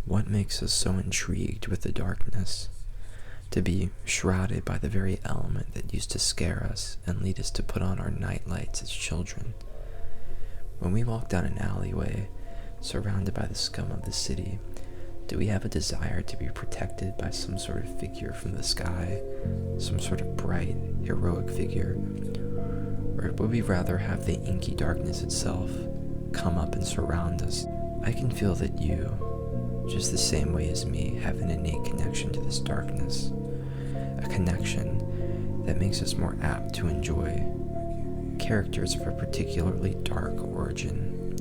What makes us so intrigued with the darkness? To be shrouded by the very element that used to scare us and lead us to put on our night lights as children. When we walk down an alleyway, surrounded by the scum of the city, do we have a desire to be protected by some sort of figure from the sky, some sort of bright, heroic figure? Or would we rather have the inky darkness itself come up and surround us? I can feel that you, just the same way as me, have an innate connection to this darkness. A connection that makes us more apt to enjoy characters of a particularly dark origin.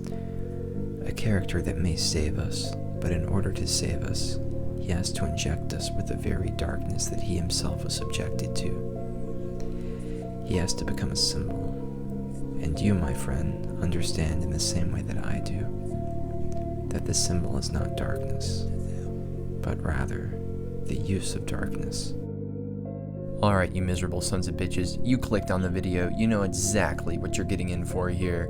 A character that may save us, but in order to save us, he has to inject us with the very darkness that he himself was subjected to. He has to become a symbol. And you, my friend, understand in the same way that I do, that the symbol is not darkness, but rather the use of darkness. Alright, you miserable sons of bitches, you clicked on the video, you know exactly what you're getting in for here.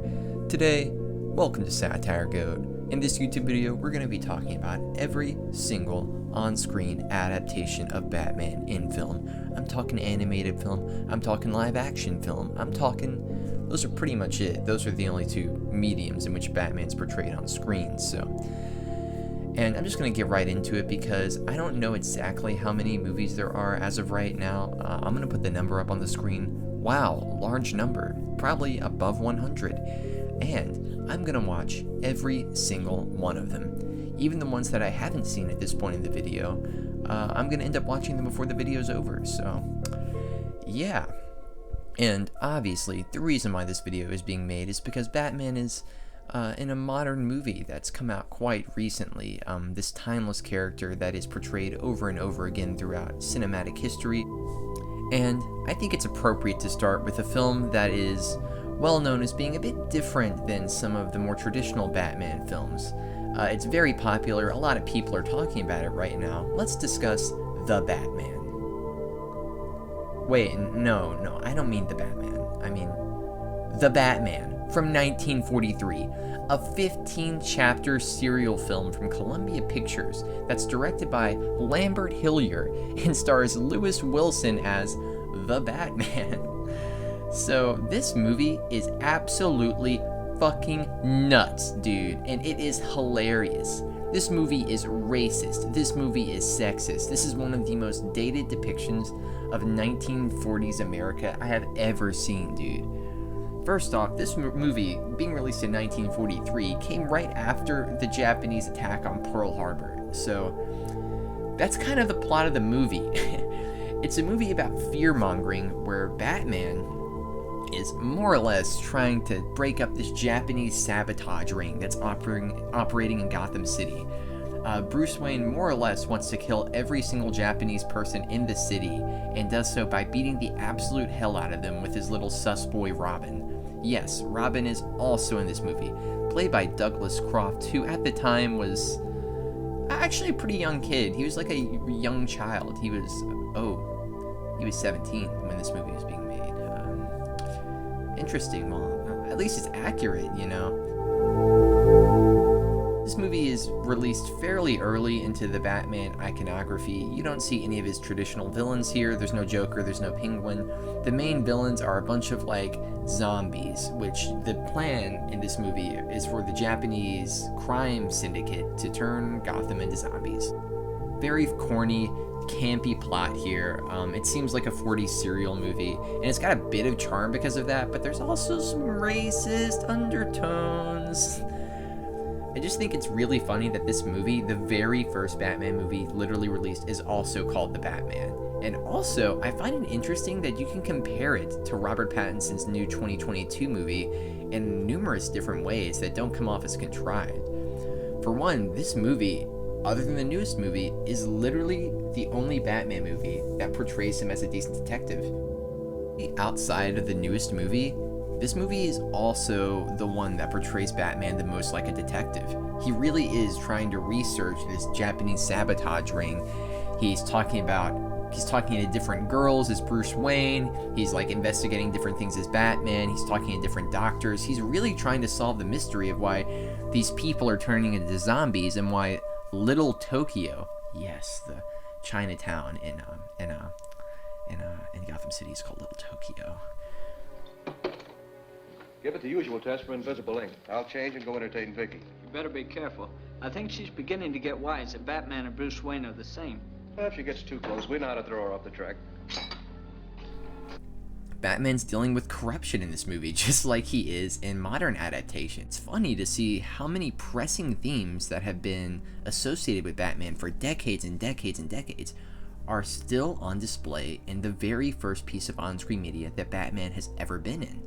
Today, welcome to Satire Goat. In this YouTube video, we're going to be talking about every single on-screen adaptation of Batman in film. I'm talking animated film, I'm talking live-action film, those are pretty much it. Those are the only two mediums in which Batman's portrayed on screen, And I'm just going to get right into it because I don't know exactly how many movies there are as of right now. I'm going to put the number up on the screen. Wow, large number, probably above 100. And I'm going to watch every single one of them. Even the ones that I haven't seen at this point in the video, I'm going to end up watching them before the video's over, yeah. And obviously, the reason why this video is being made is because Batman is in a modern movie that's come out quite recently. This timeless character that is portrayed over and over again throughout cinematic history. And I think it's appropriate to start with a film that is well known as being a bit different than some of the more traditional Batman films. It's very popular, a lot of people are talking about it right now. Let's discuss The Batman. Wait, no, I don't mean The Batman. I mean The Batman from 1943, a 15-chapter serial film from Columbia Pictures that's directed by Lambert Hillier and stars Lewis Wilson as The Batman. So this movie is absolutely fucking nuts, dude, and it is hilarious. This movie is racist. This movie is sexist. This is one of the most dated depictions of 1940s America I have ever seen, dude. First off, this movie, being released in 1943, came right after the Japanese attack on Pearl Harbor. So that's kind of the plot of the movie. It's a movie about fear-mongering where Batman is more or less trying to break up this Japanese sabotage ring that's operating in Gotham City. Bruce Wayne more or less wants to kill every single Japanese person in the city, and does so by beating the absolute hell out of them with his little sus boy Robin. Yes, Robin is also in this movie, played by Douglas Croft, who at the time was actually a pretty young kid. He was like a young child. He was 17 when this movie was being made. Interesting. Well, at least it's accurate, you know. This movie is released fairly early into the Batman iconography. You don't see any of his traditional villains here. There's no Joker, there's no Penguin. The main villains are a bunch of, zombies, which the plan in this movie is for the Japanese crime syndicate to turn Gotham into zombies. Very corny, campy plot here. It seems like a 40s serial movie, and it's got a bit of charm because of that, but there's also some racist undertones. I just think it's really funny that this movie, the very first Batman movie literally released, is also called The Batman. And also, I find it interesting that you can compare it to Robert Pattinson's new 2022 movie in numerous different ways that don't come off as contrived. For one, this movie, other than the newest movie, is literally the only Batman movie that portrays him as a decent detective. Outside of the newest movie, this movie is also the one that portrays Batman the most like a detective. He really is trying to research this Japanese sabotage ring. He's talking to different girls as Bruce Wayne. He's investigating different things as Batman. He's talking to different doctors. He's really trying to solve the mystery of why these people are turning into zombies and why Little Tokyo. Yes, the Chinatown in Gotham City is called Little Tokyo. Give it the usual test for invisible ink. I'll change and go entertain Vicky. You better be careful. I think she's beginning to get wise that Batman and Bruce Wayne are the same. Well, if she gets too close, we know how to throw her off the track. Batman's dealing with corruption in this movie, just like he is in modern adaptations. It's funny to see how many pressing themes that have been associated with Batman for decades and decades and decades are still on display in the very first piece of on-screen media that Batman has ever been in.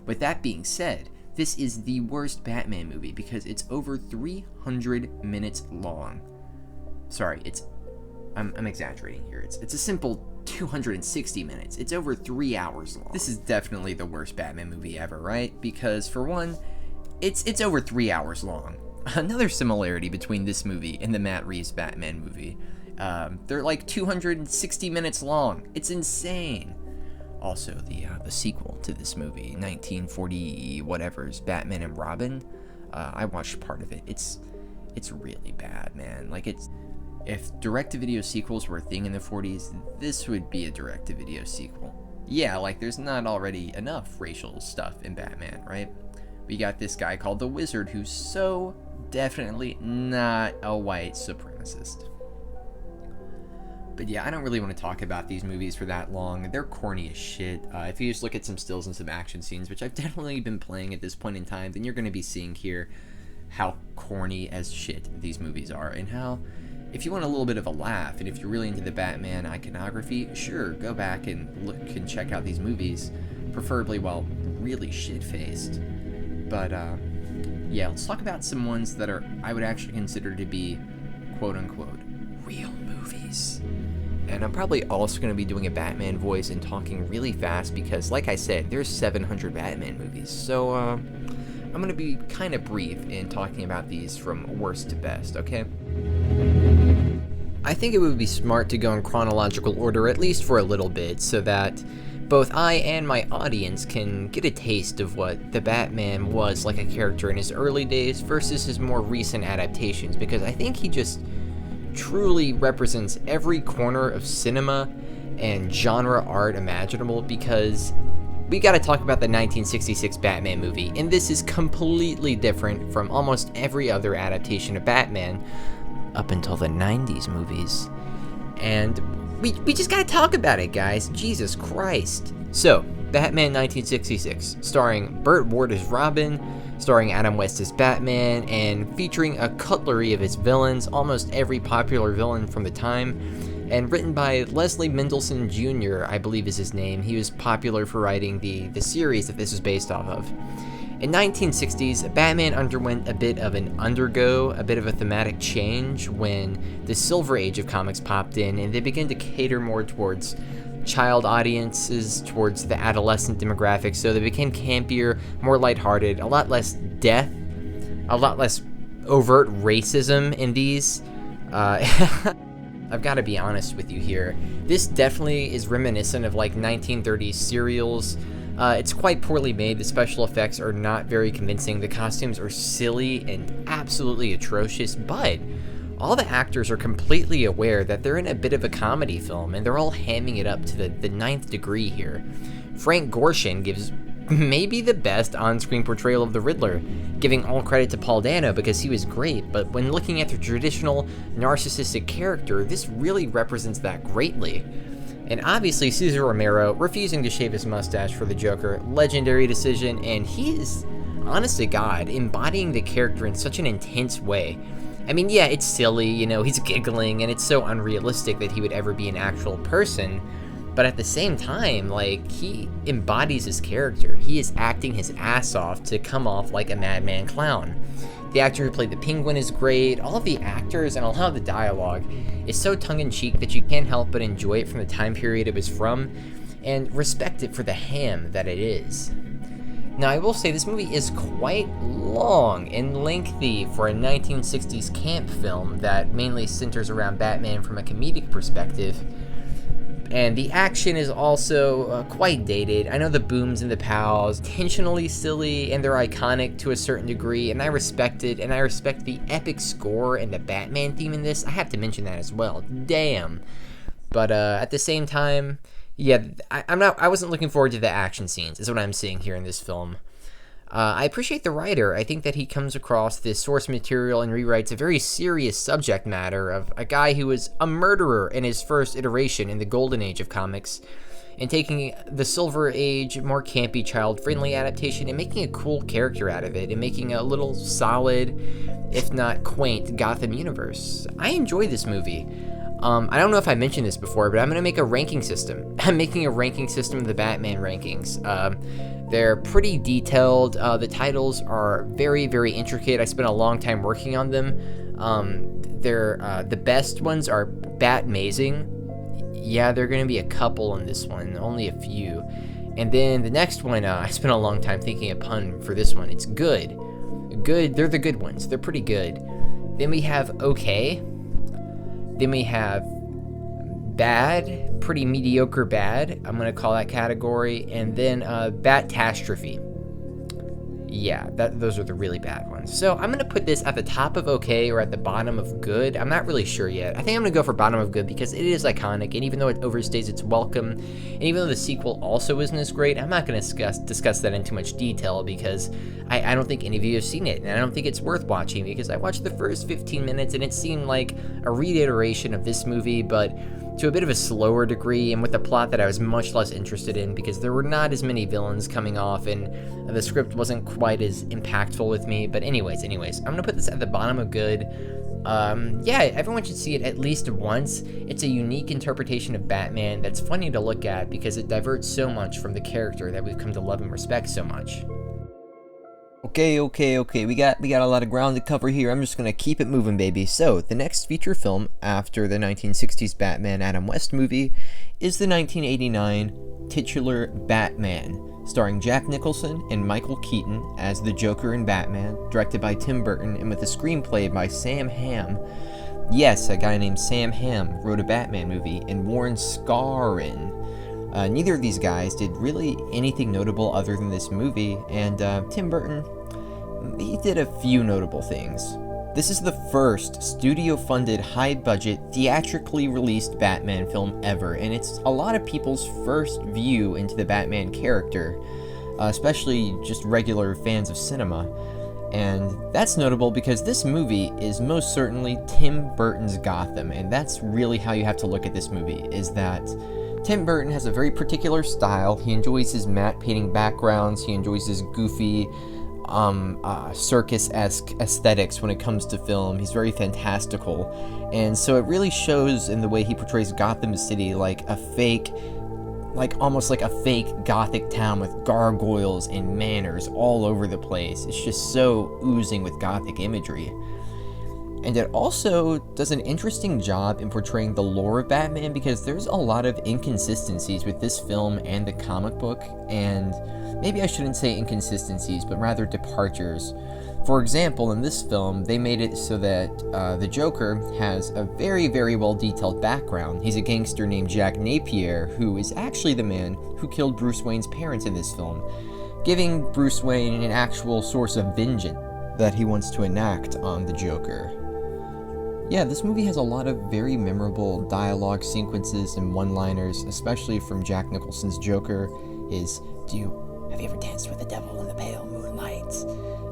With that being said, this is the worst Batman movie because it's over 300 minutes long. Sorry, I'm exaggerating here. It's a simple 260 minutes. It's over 3 hours long. This is definitely the worst Batman movie ever, right? Because for one, it's over 3 hours long. Another similarity between this movie and the Matt Reeves Batman movie. They're like 260 minutes long. It's insane. Also, the sequel to this movie, 1940 whatever's Batman and Robin. I watched part of it. It's really bad, man. Like, if direct-to-video sequels were a thing in the 40s, this would be a direct-to-video sequel. Yeah, like there's not already enough racial stuff in Batman, right? We got this guy called the Wizard who's so definitely not a white supremacist. But yeah, I don't really want to talk about these movies for that long. They're corny as shit. If you just look at some stills and some action scenes, which I've definitely been playing at this point in time, then you're going to be seeing here how corny as shit these movies are, and how, if you want a little bit of a laugh, and if you're really into the Batman iconography, sure, go back and look and check out these movies, preferably while really shit-faced. But, yeah, let's talk about some ones that I would actually consider to be, quote-unquote, real movies. And I'm probably also going to be doing a Batman voice and talking really fast because, like I said, there's 700 Batman movies. So, I'm going to be kind of brief in talking about these from worst to best, okay? I think it would be smart to go in chronological order, at least for a little bit, so that both I and my audience can get a taste of what the Batman was like a character in his early days versus his more recent adaptations, because I think he just truly represents every corner of cinema and genre art imaginable, because we gotta talk about the 1966 Batman movie, and this is completely different from almost every other adaptation of Batman up until the 90s movies. And we just gotta talk about it, guys. Jesus Christ. So, Batman 1966, starring Burt Ward as Robin, starring Adam West as Batman, and featuring a cutlery of his villains, almost every popular villain from the time, and written by Leslie Mendelsohn Jr., I believe is his name. He was popular for writing the series that this was based off of. In 1960s, Batman underwent a bit of a thematic change when the Silver Age of comics popped in, and they began to cater more towards child audiences, towards the adolescent demographic, so they became campier, more lighthearted, a lot less death, a lot less overt racism in these. I've got to be honest with you here. This definitely is reminiscent of like 1930s serials. It's quite poorly made. The special effects are not very convincing. The costumes are silly and absolutely atrocious, but all the actors are completely aware that they're in a bit of a comedy film, and they're all hamming it up to the ninth degree here. Frank Gorshin gives maybe the best on-screen portrayal of the Riddler, giving all credit to Paul Dano because he was great, but when looking at the traditional narcissistic character, this really represents that greatly. And obviously Cesar Romero refusing to shave his mustache for the Joker, legendary decision, and he is, honest to God, embodying the character in such an intense way. I mean, yeah, it's silly, you know, he's giggling, and it's so unrealistic that he would ever be an actual person, but at the same time, like, he embodies his character. He is acting his ass off to come off like a madman clown. The actor who played the Penguin is great. All of the actors and a lot of the dialogue is so tongue-in-cheek that you can't help but enjoy it from the time period it was from, and respect it for the ham that it is. Now, I will say this movie is quite long and lengthy for a 1960s camp film that mainly centers around Batman from a comedic perspective. And the action is also quite dated. I know the booms and the pows, intentionally silly, and they're iconic to a certain degree, and I respect it, and I respect the epic score and the Batman theme in this. I have to mention that as well. Damn. But at the same time, yeah, I wasn't looking forward to the action scenes, is what I'm seeing here in this film. I appreciate the writer. I think that he comes across this source material and rewrites a very serious subject matter of a guy who was a murderer in his first iteration in the golden age of comics, and taking the Silver Age, more campy, child-friendly adaptation and making a cool character out of it, and making a little solid, if not quaint, Gotham universe. I enjoy this movie. I don't know if I mentioned this before, but I'm going to make a ranking system. I'm making a ranking system of the Batman rankings. They're pretty detailed. The titles are very, very intricate. I spent a long time working on them. The best ones are Batmazing. Yeah, there are going to be a couple in this one, only a few. And then the next one, I spent a long time thinking a pun for this one. It's good. Good, they're the good ones. They're pretty good. Then we have okay. Then we have bad, pretty mediocre bad. I'm going to call that category. And then Batastrophe. Yeah, those are the really bad ones. So I'm going to put this at the top of okay or at the bottom of good. I'm not really sure yet. I think I'm going to go for bottom of good because it is iconic, and even though it overstays its welcome, and even though the sequel also isn't as great, I'm not going to discuss that in too much detail because I don't think any of you have seen it, and I don't think it's worth watching because I watched the first 15 minutes and it seemed like a reiteration of this movie, but to a bit of a slower degree and with a plot that I was much less interested in because there were not as many villains coming off and the script wasn't quite as impactful with me. But anyways, I'm gonna put this at the bottom of good. Yeah, everyone should see it at least once. It's a unique interpretation of Batman that's funny to look at because it diverts so much from the character that we've come to love and respect so much. Okay, we got a lot of ground to cover here. I'm just gonna keep it moving, baby. So, the next feature film after the 1960s Batman Adam West movie is the 1989 titular Batman, starring Jack Nicholson and Michael Keaton as the Joker and Batman, directed by Tim Burton and with a screenplay by Sam Hamm. Yes, a guy named Sam Hamm wrote a Batman movie, and Warren Scarron. Neither of these guys did really anything notable other than this movie, and Tim Burton, he did a few notable things. This is the first studio-funded, high-budget, theatrically released Batman film ever, and it's a lot of people's first view into the Batman character, especially just regular fans of cinema. And that's notable because this movie is most certainly Tim Burton's Gotham, and that's really how you have to look at this movie, is that Tim Burton has a very particular style. He enjoys his matte painting backgrounds, he enjoys his goofy, circus-esque aesthetics when it comes to film. He's very fantastical, and so it really shows in the way he portrays Gotham City like a fake, almost like a fake gothic town with gargoyles and manors all over the place. It's just so oozing with gothic imagery. And it also does an interesting job in portraying the lore of Batman because there's a lot of inconsistencies with this film and the comic book, and maybe I shouldn't say inconsistencies, but rather departures. For example, in this film, they made it so that the Joker has a very, very well-detailed background. He's a gangster named Jack Napier, who is actually the man who killed Bruce Wayne's parents in this film, giving Bruce Wayne an actual source of vengeance that he wants to enact on the Joker. Yeah, this movie has a lot of very memorable dialogue sequences and one-liners, especially from Jack Nicholson's Joker, have you ever danced with the devil in the pale moonlight?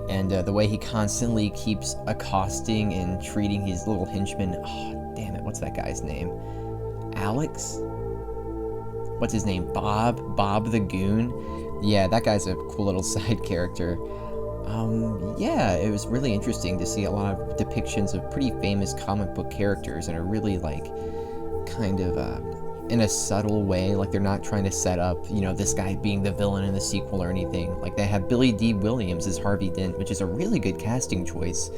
And the way he constantly keeps accosting and treating his little henchman. Oh, damn it, what's that guy's name? Alex? What's his name? Bob the Goon? Yeah, that guy's a cool little side character. Yeah, it was really interesting to see a lot of depictions of pretty famous comic book characters in a really, kind of, in a subtle way. Like, they're not trying to set up, this guy being the villain in the sequel or anything. Like, they have Billy D. Williams as Harvey Dent, which is a really good casting choice,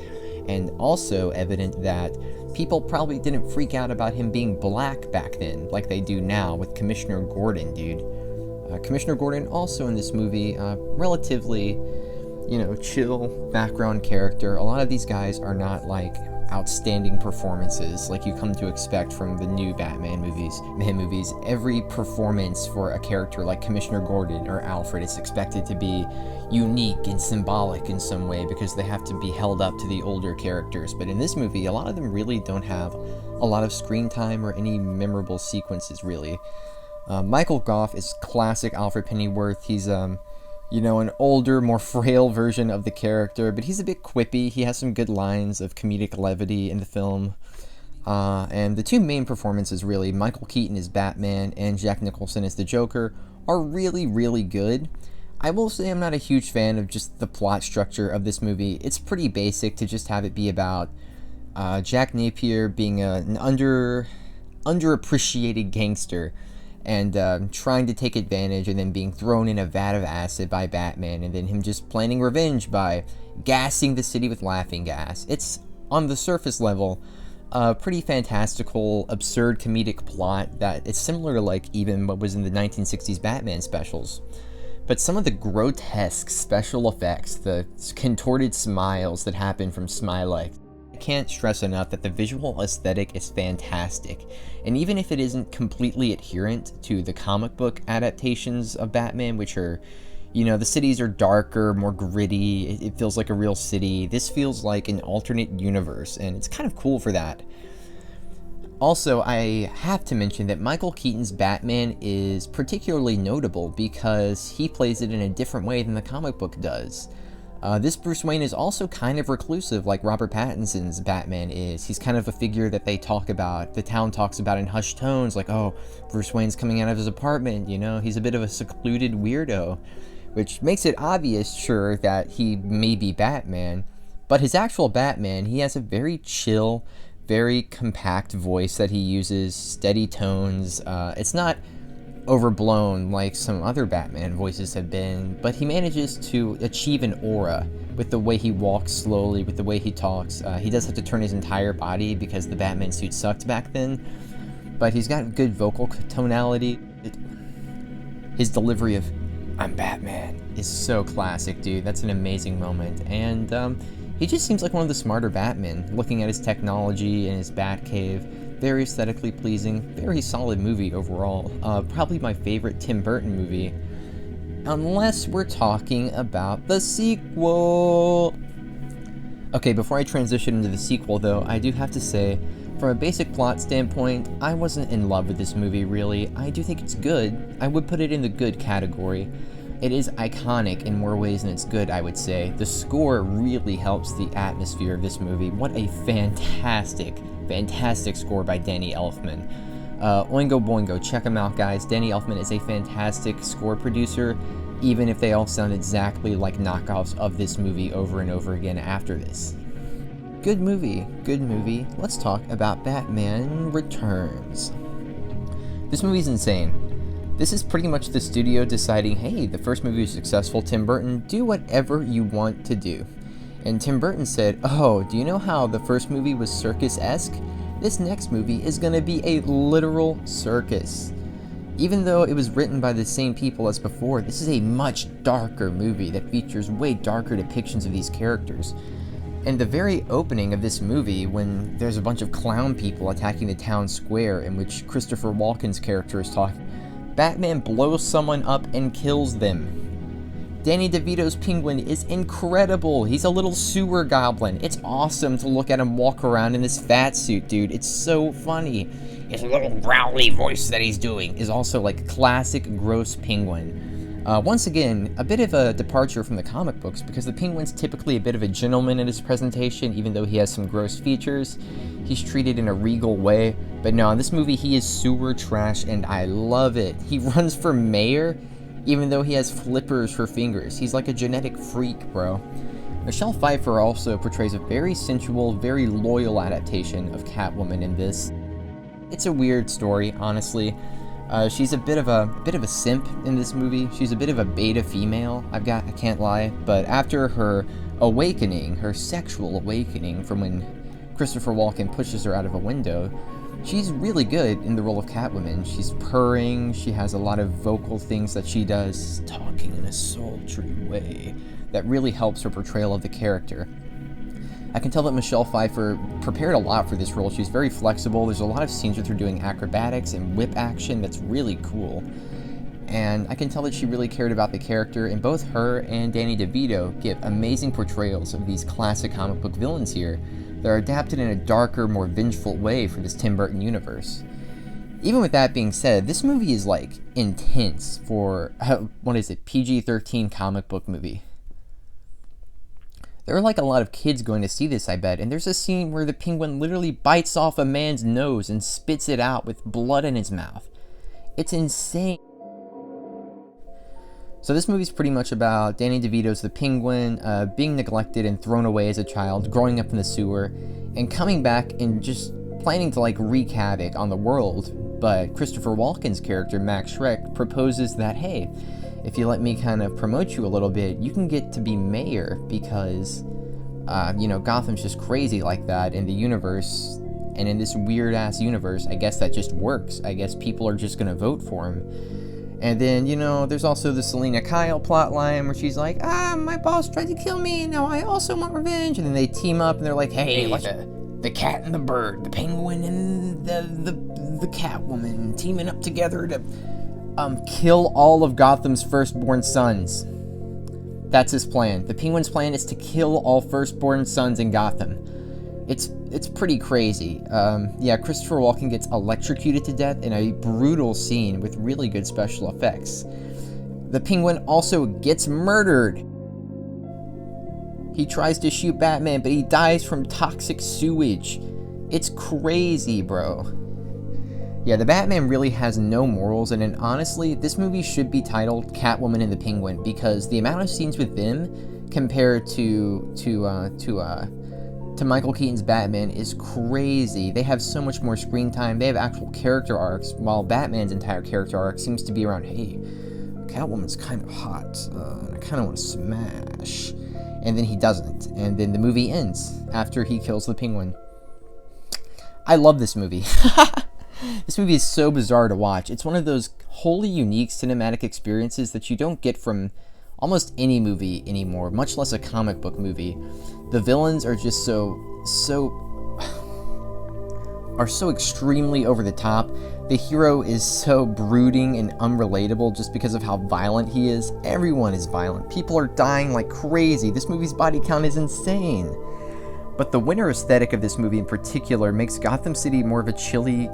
and also evident that people probably didn't freak out about him being black back then, like they do now with Commissioner Gordon, dude. Commissioner Gordon also in this movie, relatively chill background character. A lot of these guys are not outstanding performances like you come to expect from the new Batman movies. Every performance for a character like Commissioner Gordon or Alfred is expected to be unique and symbolic in some way because they have to be held up to the older characters. But in this movie, a lot of them really don't have a lot of screen time or any memorable sequences, really. Michael Gough is classic Alfred Pennyworth. He's an older, more frail version of the character, but he's a bit quippy. He has some good lines of comedic levity in the film. And the two main performances, really, Michael Keaton as Batman and Jack Nicholson as the Joker, are really, really good. I will say I'm not a huge fan of just the plot structure of this movie. It's pretty basic to just have it be about Jack Napier being an underappreciated gangster and trying to take advantage and then being thrown in a vat of acid by Batman, and then him just planning revenge by gassing the city with laughing gas. It's, on the surface level, a pretty fantastical, absurd comedic plot that is similar to like even what was in the 1960s Batman specials. But some of the grotesque special effects, the contorted smiles that happen from Smiley, can't stress enough that the visual aesthetic is fantastic, and even if it isn't completely adherent to the comic book adaptations of Batman, which are, the cities are darker, more gritty, it feels like a real city, this feels like an alternate universe, and it's kind of cool for that. Also, I have to mention that Michael Keaton's Batman is particularly notable because he plays it in a different way than the comic book does. This Bruce Wayne is also kind of reclusive like Robert Pattinson's Batman is. He's kind of a figure that the town talks about in hushed tones, like, oh, Bruce Wayne's coming out of his apartment, he's a bit of a secluded weirdo, which makes it obvious, sure, that he may be Batman, but his actual Batman, he has a very chill, very compact voice that he uses, steady tones. It's not overblown like some other Batman voices have been, but he manages to achieve an aura with the way he walks slowly, with the way he talks. He does have to turn his entire body because the Batman suit sucked back then, but he's got good vocal tonality. His delivery of "I'm Batman" is so classic, dude. That's an amazing moment, and he just seems like one of the smarter Batmen, looking at his technology and his Batcave. Very aesthetically pleasing, very solid movie overall. Probably my favorite Tim Burton movie, unless we're talking about the sequel. Okay, before I transition into the sequel though, I do have to say, from a basic plot standpoint, I wasn't in love with this movie really. I do think it's good. I would put it in the good category. It is iconic in more ways than it's good, I would say. The score really helps the atmosphere of this movie. What a fantastic score by Danny Elfman. Oingo Boingo, check him out, guys. Danny Elfman is a fantastic score producer, even if they all sound exactly like knockoffs of this movie over and over again after this. Good movie. Let's talk about Batman Returns. This movie's insane. This is pretty much the studio deciding, hey, the first movie was successful, Tim Burton, do whatever you want to do. And Tim Burton said, oh, do you know how the first movie was circus-esque? This next movie is going to be a literal circus. Even though it was written by the same people as before, this is a much darker movie that features way darker depictions of these characters. And the very opening of this movie, when there's a bunch of clown people attacking the town square in which Christopher Walken's character is talking, Batman blows someone up and kills them. Danny DeVito's Penguin is incredible. He's a little sewer goblin. It's awesome to look at him walk around in this fat suit, dude. It's so funny. His little growly voice that he's doing is also like classic gross Penguin. Once again, a bit of a departure from the comic books because the Penguin's typically a bit of a gentleman in his presentation, even though he has some gross features. He's treated in a regal way, but no, in this movie he is sewer trash and I love it. He runs for mayor, even though he has flippers for fingers. He's like a genetic freak, bro. Michelle Pfeiffer also portrays a very sensual, very loyal adaptation of Catwoman in this. It's a weird story, honestly. She's a bit of a simp in this movie. She's a bit of a beta female. I can't lie. But after her awakening, her sexual awakening from when Christopher Walken pushes her out of a window, she's really good in the role of Catwoman. She's purring. She has a lot of vocal things that she does, talking in a sultry way that really helps her portrayal of the character. I can tell that Michelle Pfeiffer prepared a lot for this role. She's very flexible. There's a lot of scenes with her doing acrobatics and whip action that's really cool. And I can tell that she really cared about the character, and both her and Danny DeVito give amazing portrayals of these classic comic book villains here that are adapted in a darker, more vengeful way for this Tim Burton universe. Even with that being said, this movie is like intense for, what is it, PG-13 comic book movie. There are like a lot of kids going to see this, I bet, and there's a scene where the penguin literally bites off a man's nose and spits it out with blood in his mouth. It's insane. So this movie's pretty much about Danny DeVito's the penguin, being neglected and thrown away as a child, growing up in the sewer, and coming back and just planning to like wreak havoc on the world. But Christopher Walken's character, Max Schreck, proposes that, hey, if you let me kind of promote you a little bit, you can get to be mayor because, Gotham's just crazy like that in the universe. And in this weird-ass universe, I guess that just works. I guess people are just going to vote for him. And then, there's also the Selena Kyle plotline where she's like, my boss tried to kill me, and now I also want revenge. And then they team up and they're like, hey, like the cat and the bird, the penguin and the Catwoman teaming up together to kill all of Gotham's firstborn sons. That's his plan. The Penguin's plan is to kill all firstborn sons in Gotham. It's pretty crazy. Christopher Walken gets electrocuted to death in a brutal scene with really good special effects. The Penguin also gets murdered. He tries to shoot Batman, but he dies from toxic sewage. It's crazy, bro. Yeah, the Batman really has no morals, and honestly, this movie should be titled Catwoman and the Penguin, because the amount of scenes with them compared to Michael Keaton's Batman is crazy. They have so much more screen time. They have actual character arcs, while Batman's entire character arc seems to be around, hey, Catwoman's kind of hot. I kind of want to smash. And then he doesn't. And then the movie ends after he kills the Penguin. I love this movie. This movie is so bizarre to watch. It's one of those wholly unique cinematic experiences that you don't get from almost any movie anymore, much less a comic book movie. The villains are just so extremely over the top. The hero is so brooding and unrelatable just because of how violent he is. Everyone is violent. People are dying like crazy. This movie's body count is insane. But the winter aesthetic of this movie in particular makes Gotham City more of a chilly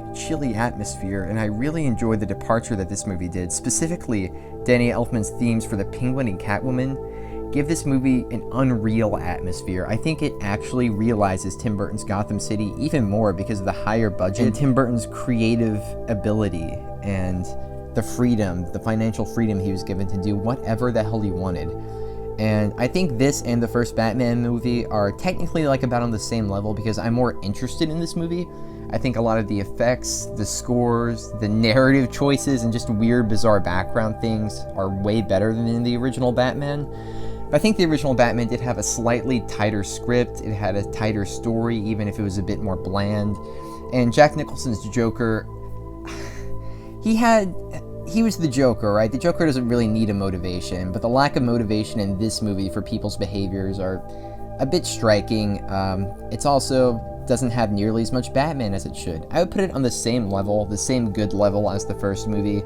atmosphere, and I really enjoyed the departure that this movie did. Specifically, Danny Elfman's themes for the Penguin and Catwoman give this movie an unreal atmosphere. I think it actually realizes Tim Burton's Gotham City even more because of the higher budget and Tim Burton's creative ability and the financial freedom he was given to do whatever the hell he wanted. And I think this and the first Batman movie are technically like about on the same level because I'm more interested in this movie. I think a lot of the effects, the scores, the narrative choices, and just weird, bizarre background things are way better than in the original Batman. But I think the original Batman did have a slightly tighter script. It had a tighter story, even if it was a bit more bland. And Jack Nicholson's Joker, he was the Joker, right? The Joker doesn't really need a motivation, but the lack of motivation in this movie for people's behaviors are a bit striking. It's also doesn't have nearly as much Batman as it should. I would put it on the same level, the same good level as the first movie,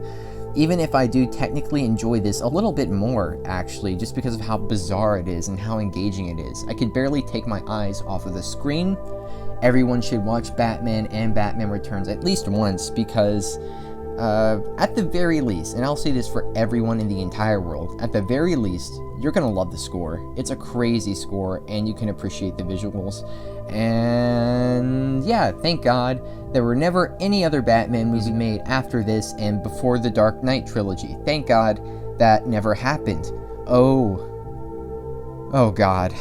even if I do technically enjoy this a little bit more, actually, just because of how bizarre it is and how engaging it is. I could barely take my eyes off of the screen. Everyone should watch Batman and Batman Returns at least once because at the very least, and I'll say this for everyone in the entire world, at the very least, you're gonna love the score. It's a crazy score, and you can appreciate the visuals. And yeah, thank God there were never any other Batman movies made after this and before the Dark Knight trilogy. Thank God that never happened. Oh God.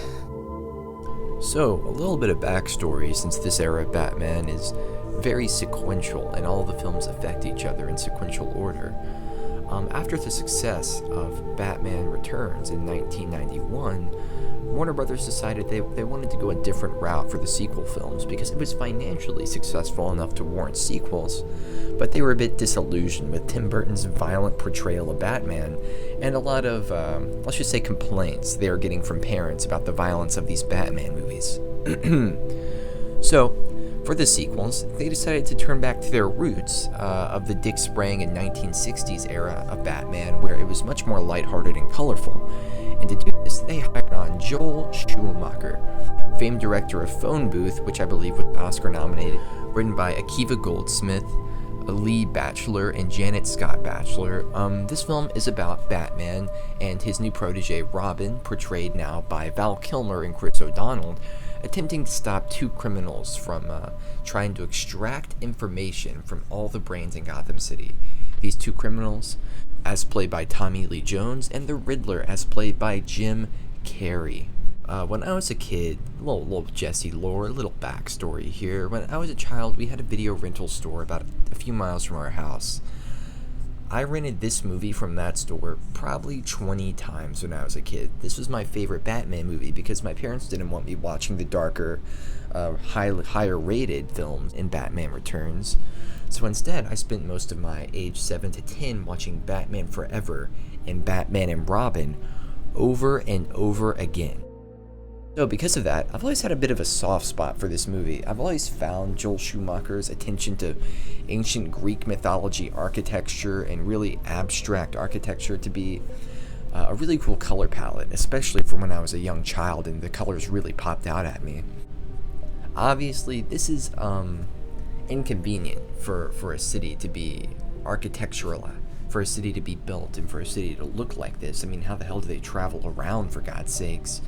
So, a little bit of backstory, since this era of Batman is very sequential and all the films affect each other in sequential order. After the success of Batman Returns in 1991, Warner Brothers decided they wanted to go a different route for the sequel films because it was financially successful enough to warrant sequels, but they were a bit disillusioned with Tim Burton's violent portrayal of Batman and a lot of, let's just say, complaints they were getting from parents about the violence of these Batman movies. So, for the sequels, they decided to turn back to their roots of the Dick Sprang and 1960s era of Batman, where it was much more lighthearted and colorful. And to do this, they hired on Joel Schumacher, famed director of Phone Booth, which I believe was Oscar nominated, written by Akiva Goldsmith, Lee Batchelor, and Janet Scott Batchelor. This film is about Batman and his new protege Robin, portrayed now by Val Kilmer and Chris O'Donnell, attempting to stop two criminals from trying to extract information from all the brains in Gotham City. These two criminals, as played by Tommy Lee Jones, and the Riddler, as played by Jim Carrey. When I was a kid, little Jesse lore, a little backstory here. When I was a child, we had a video rental store about a few miles from our house. I rented this movie from that store probably 20 times when I was a kid. This was my favorite Batman movie because my parents didn't want me watching the darker, higher rated films in Batman Returns. So instead, I spent most of my age 7 to 10 watching Batman Forever and Batman and Robin over and over again. So because of that, I've always had a bit of a soft spot for this movie. I've always found Joel Schumacher's attention to ancient Greek mythology architecture and really abstract architecture to be a really cool color palette, especially from when I was a young child and the colors really popped out at me. Obviously, this is inconvenient for a city to be architectural, for a city to be built, and for a city to look like this. I mean, how the hell do they travel around, for God's sakes?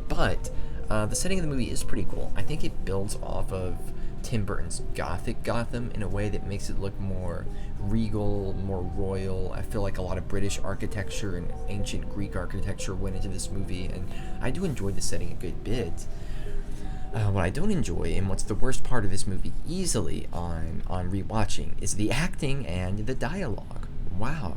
But the setting of the movie is pretty cool. I think it builds off of Tim Burton's Gothic Gotham in a way that makes it look more regal, more royal. I feel like a lot of British architecture and ancient Greek architecture went into this movie, and I do enjoy the setting a good bit. What I don't enjoy, and what's the worst part of this movie easily on rewatching, is the acting and the dialogue. Wow.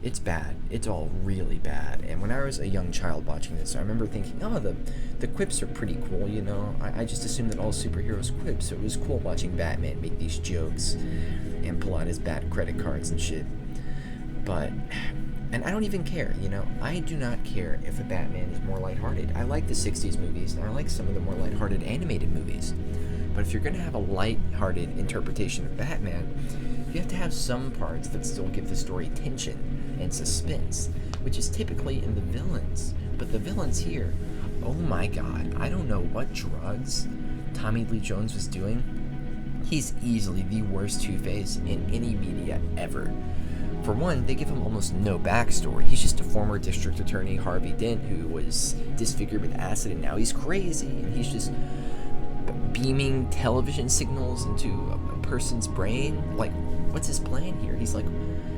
It's bad. It's all really bad. And when I was a young child watching this, I remember thinking, oh, the quips are pretty cool, you know? I just assumed that all superheroes quip, so it was cool watching Batman make these jokes and pull out his Bat credit cards and shit. But, and I don't even care, you know? I do not care if a Batman is more lighthearted. I like the 60s movies, and I like some of the more lighthearted animated movies. But if you're going to have a lighthearted interpretation of Batman, you have to have some parts that still give the story tension and suspense, which is typically in the villains. But the villains here, oh my god, I don't know what drugs Tommy Lee Jones was doing. He's easily the worst Two-Face in any media ever. For one, they give him almost no backstory. He's just a former district attorney, Harvey Dent, who was disfigured with acid and now he's crazy, and he's just beaming television signals into a person's brain. Like, what's his plan here? He's like,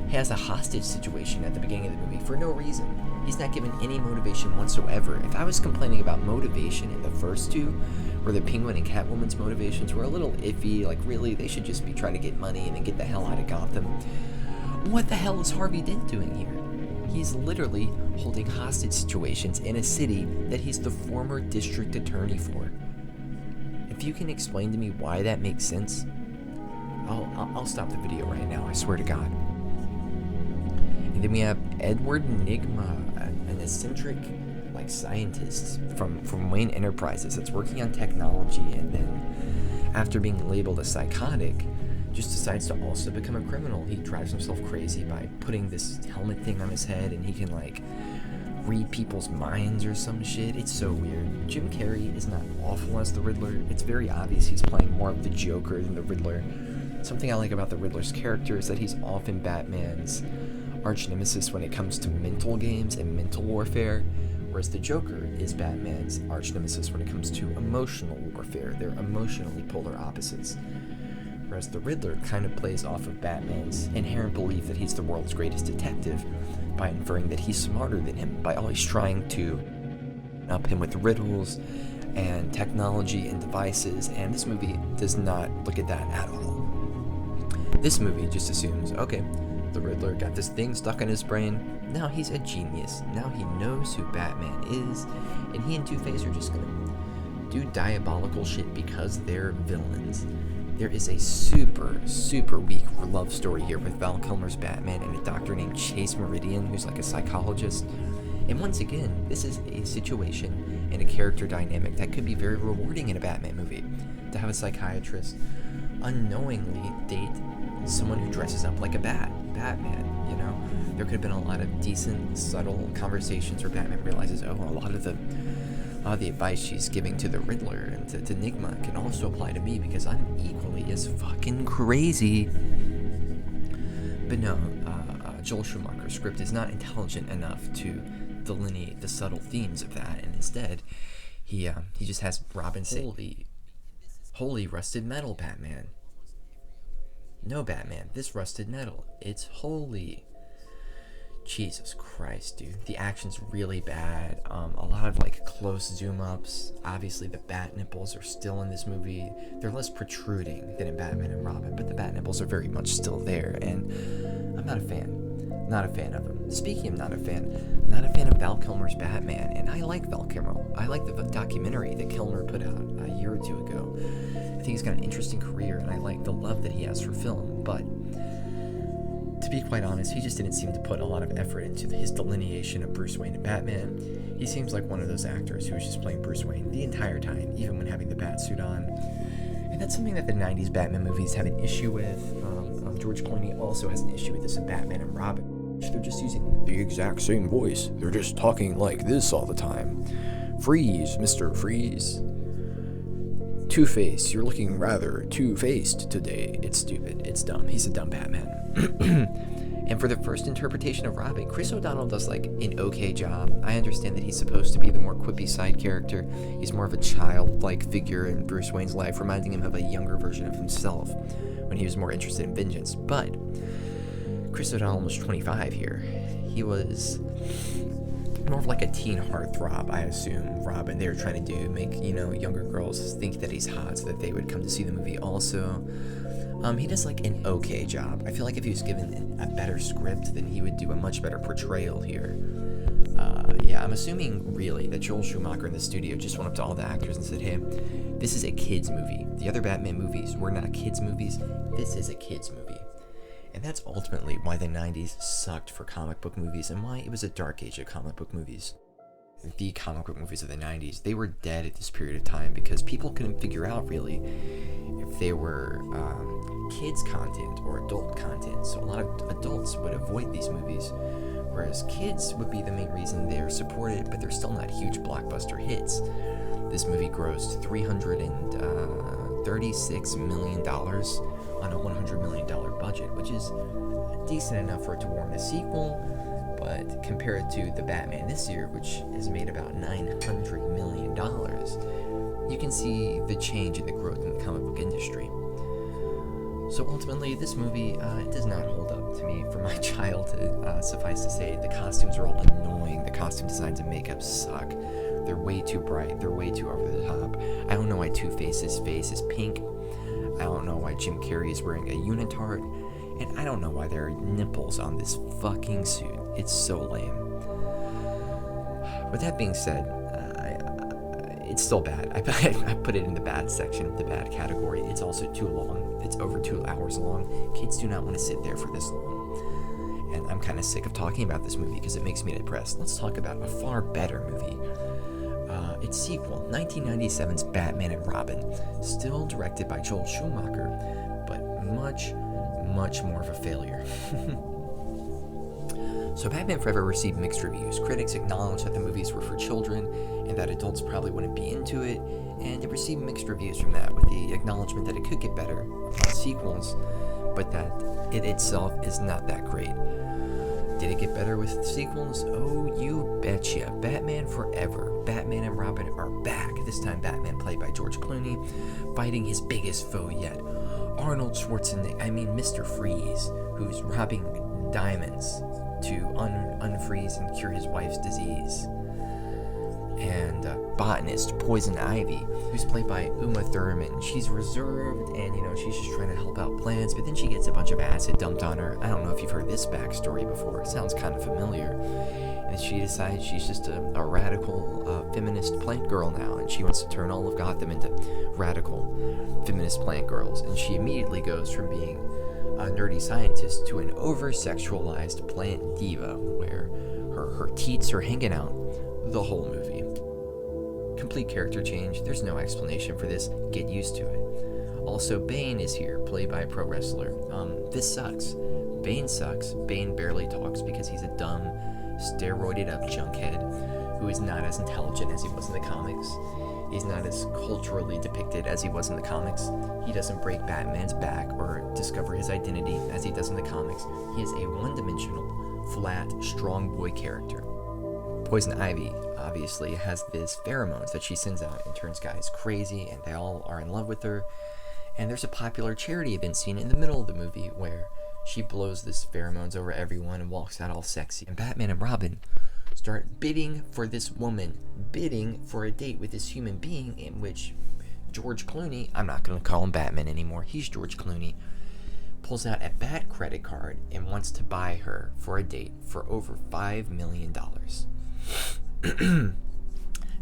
he has a hostage situation at the beginning of the movie for no reason. He's not given any motivation whatsoever. If I was complaining about motivation in the first two, where the Penguin and Catwoman's motivations were a little iffy, like really, they should just be trying to get money and then get the hell out of Gotham. What the hell is Harvey Dent doing here? He's literally holding hostage situations in a city that he's the former district attorney for. If you can explain to me why that makes sense, I'll stop the video right now, I swear to God. And then we have Edward Nygma, an eccentric scientist from Wayne Enterprises that's working on technology, and then after being labeled a psychotic, just decides to also become a criminal. He drives himself crazy by putting this helmet thing on his head, and he can read people's minds or some shit. It's so weird. Jim Carrey is not awful as the Riddler. It's very obvious he's playing more of the Joker than the Riddler. Something I like about the Riddler's character is that he's often Batman's arch nemesis when it comes to mental games and mental warfare, whereas the Joker is Batman's arch nemesis when it comes to emotional warfare. They're emotionally polar opposites. Whereas the Riddler kind of plays off of Batman's inherent belief that he's the world's greatest detective by inferring that he's smarter than him, by always trying to up him with riddles and technology and devices, and this movie does not look at that at all. This movie just assumes, okay, the Riddler got this thing stuck in his brain, now he's a genius, now he knows who Batman is, and he and Two-Face are just gonna do diabolical shit because they're villains. There is a super, super weak love story here with Val Kilmer's Batman and a doctor named Chase Meridian, who's like a psychologist. And once again, this is a situation and a character dynamic that could be very rewarding in a Batman movie. To have a psychiatrist unknowingly date someone who dresses up like a Batman, you know? There could have been a lot of decent, subtle conversations where Batman realizes, oh, a lot of the advice she's giving to the Riddler and to Enigma can also apply to me because I'm equally as fucking crazy. But no, Joel Schumacher's script is not intelligent enough to delineate the subtle themes of that, and instead, he just has Robin say, holy rusted metal, Batman. No, Batman, this rusted metal, it's holy. Jesus Christ, dude. The action's really bad. A lot of like close zoom ups. Obviously the bat nipples are still in this movie. They're less protruding than in Batman and Robin, but the bat nipples are very much still there, and I'm not a fan. Not a fan of him. Speaking of not a fan of Val Kilmer's Batman, and I like Val Kilmer. I like the documentary that Kilmer put out a year or two ago. I think he's got an interesting career, and I like the love that he has for film, but to be quite honest, he just didn't seem to put a lot of effort into his delineation of Bruce Wayne and Batman. He seems like one of those actors who was just playing Bruce Wayne the entire time, even when having the bat suit on. And that's something that the 90s Batman movies have an issue with. George Clooney also has an issue with this in Batman and Robin. They're just using the exact same voice. They're just talking like this all the time. Freeze, Mr. Freeze. Two-Face, you're looking rather two-faced today. It's stupid. It's dumb. He's a dumb Batman. And for the first interpretation of Robin, Chris O'Donnell does like an okay job. I understand that he's supposed to be the more quippy side character. He's more of a childlike figure in Bruce Wayne's life, reminding him of a younger version of himself when he was more interested in vengeance. But Chris O'Donnell was 25 here. He was more of like a teen heartthrob, I assume. Robin, they were trying to make, younger girls think that he's hot so that they would come to see the movie also. He does like an okay job. I feel like if he was given a better script, then he would do a much better portrayal here. I'm assuming really that Joel Schumacher in the studio just went up to all the actors and said, hey, this is a kid's movie. The other Batman movies were not kids' movies. This is a kid's movie. And that's ultimately why the 90s sucked for comic book movies and why it was a dark age of comic book movies. The comic book movies of the 90s, they were dead at this period of time because people couldn't figure out really if they were kids content or adult content. So a lot of adults would avoid these movies, whereas kids would be the main reason they're supported, but they're still not huge blockbuster hits. This movie grossed $336 million on a $100 million budget, which is decent enough for it to warrant a sequel, but compared to the Batman this year, which has made about $900 million, you can see the change in the growth in the comic book industry. So ultimately, this movie, it does not hold up to me from my childhood. Suffice to say, the costumes are all annoying. The costume designs and makeup suck. They're way too bright. They're way too over the top. I don't know why Two-Face's face is pink. I don't know why Jim Carrey is wearing a unitard. And I don't know why there are nipples on this fucking suit. It's so lame. With that being said, it's still bad. I put it in the bad section, the bad category. It's also too long. It's over 2 hours long. Kids do not want to sit there for this long. And I'm kind of sick of talking about this movie because it makes me depressed. Let's talk about a far better movie. Its sequel, 1997's Batman and Robin, still directed by Joel Schumacher, but much more of a failure. So Batman Forever received mixed reviews. Critics acknowledged that the movies were for children and that adults probably wouldn't be into it, and it received mixed reviews from that, with the acknowledgement that it could get better upon sequels, but that it itself is not that great. Did it get better with sequels? Oh, you betcha. Batman Forever. Batman and Robin are back. This time Batman, played by George Clooney, fighting his biggest foe yet, Arnold Schwarzenegger, Mr. Freeze, who's robbing diamonds to unfreeze and cure his wife's disease. And botanist Poison Ivy, who's played by Uma Thurman. She's reserved and, she's just trying to help out plants, but then she gets a bunch of acid dumped on her. I don't know if you've heard this backstory before. It sounds kind of familiar. And she decides she's just a radical feminist plant girl now, and she wants to turn all of Gotham into radical feminist plant girls. And she immediately goes from being a nerdy scientist to an over-sexualized plant diva, where her her teats are hanging out the whole movie. Complete character change. There's no explanation for this. Get used to it. Also, Bane is here, played by a pro wrestler. This sucks. Bane sucks. Bane barely talks because he's a dumb, steroided up junkhead who is not as intelligent as he was in the comics. He's not as culturally depicted as he was in the comics. He doesn't break Batman's back or discover his identity as he does in the comics. He is a one-dimensional, flat, strong boy character. Poison Ivy obviously has this pheromones that she sends out and turns guys crazy, and they all are in love with her. And there's a popular charity event scene in the middle of the movie where she blows this pheromones over everyone and walks out all sexy. And Batman and Robin start bidding for this woman, bidding for a date with this human being, in which George Clooney, I'm not going to call him Batman anymore, he's George Clooney, pulls out a Bat credit card and wants to buy her for a date for over $5 million.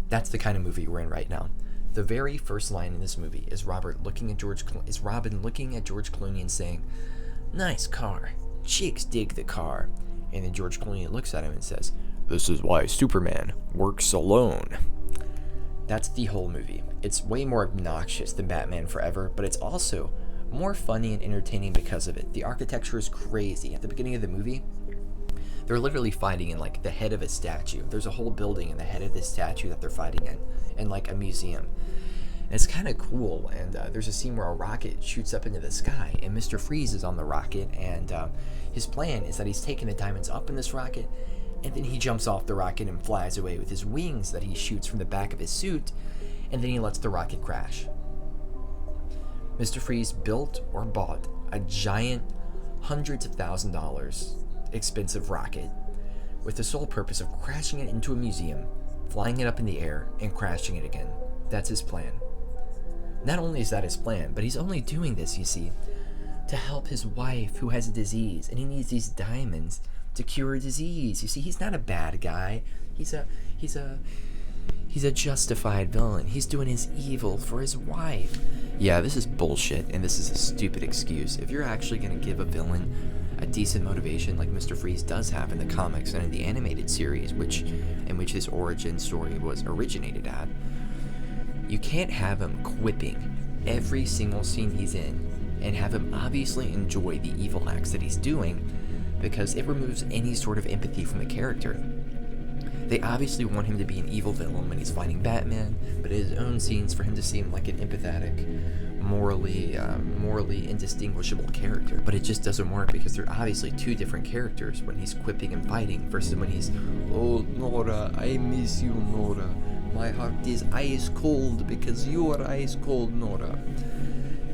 That's the kind of movie we're in right now. The very first line in this movie is Robin looking at George Clooney and saying, "Nice car. Chicks dig the car." And then George Clooney looks at him and says, "This is why Superman works alone." That's the whole movie. It's way more obnoxious than Batman Forever, but it's also more funny and entertaining because of it. The architecture is crazy. At the beginning of the movie, they're literally fighting in like the head of a statue. There's a whole building in the head of this statue that they're fighting in like a museum. And it's kind of cool, and there's a scene where a rocket shoots up into the sky, and Mr. Freeze is on the rocket, and his plan is that he's taking the diamonds up in this rocket, and then he jumps off the rocket and flies away with his wings that he shoots from the back of his suit, and then he lets the rocket crash. Mr. Freeze built or bought a giant, hundreds of $1,000s expensive rocket with the sole purpose of crashing it into a museum, flying it up in the air, and crashing it again. That's his plan. Not only is that his plan, but he's only doing this, you see, to help his wife who has a disease, and he needs these diamonds to cure a disease. You see, he's not a bad guy. He's a justified villain. He's doing his evil for his wife. Yeah, this is bullshit, and this is a stupid excuse. If you're actually going to give a villain a decent motivation like Mr. Freeze does have in the comics and in the animated series, in which his origin story was originated at, you can't have him quipping every single scene he's in and have him obviously enjoy the evil acts that he's doing, because it removes any sort of empathy from the character. They obviously want him to be an evil villain when he's fighting Batman, but in his own scenes for him to seem like an empathetic, morally indistinguishable character. But it just doesn't work because they're obviously two different characters when he's quipping and fighting versus when he's, "Oh, Nora, I miss you, Nora. My heart is ice cold because you are ice cold, Nora."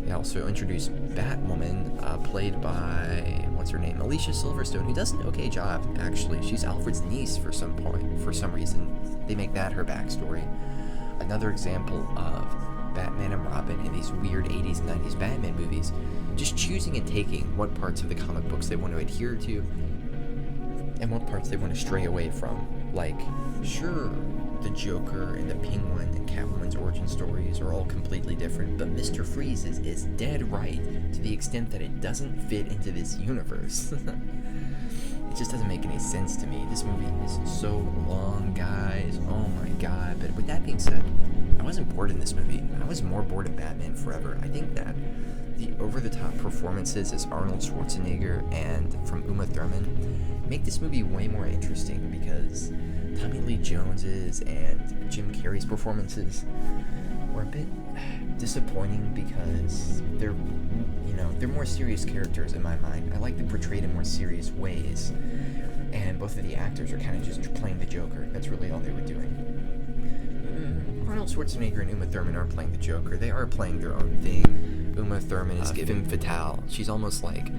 They also introduced Batwoman, played by, what's her name, Alicia Silverstone, who does an okay job, actually. She's Alfred's niece for some reason. They make that her backstory. Another example of Batman and Robin in these weird 80s and 90s Batman movies, just choosing and taking what parts of the comic books they want to adhere to and what parts they want to stray away from. Like, sure, the Joker and the Penguin and Catwoman's origin stories are all completely different, but Mr. Freeze's is dead right to the extent that it doesn't fit into this universe. It just doesn't make any sense to me. This movie is so long, guys. Oh my god. But with that being said, I wasn't bored in this movie. I was more bored in Batman Forever. I think that the over-the-top performances as Arnold Schwarzenegger and from Uma Thurman make this movie way more interesting, because Tommy Lee Jones's and Jim Carrey's performances were a bit disappointing because they're more serious characters in my mind. I like them portrayed in more serious ways, and both of the actors are kind of just playing the Joker. That's really all they were doing. Arnold Schwarzenegger and Uma Thurman aren't playing the Joker. They are playing their own thing. Uma Thurman is giving fatale. She's almost like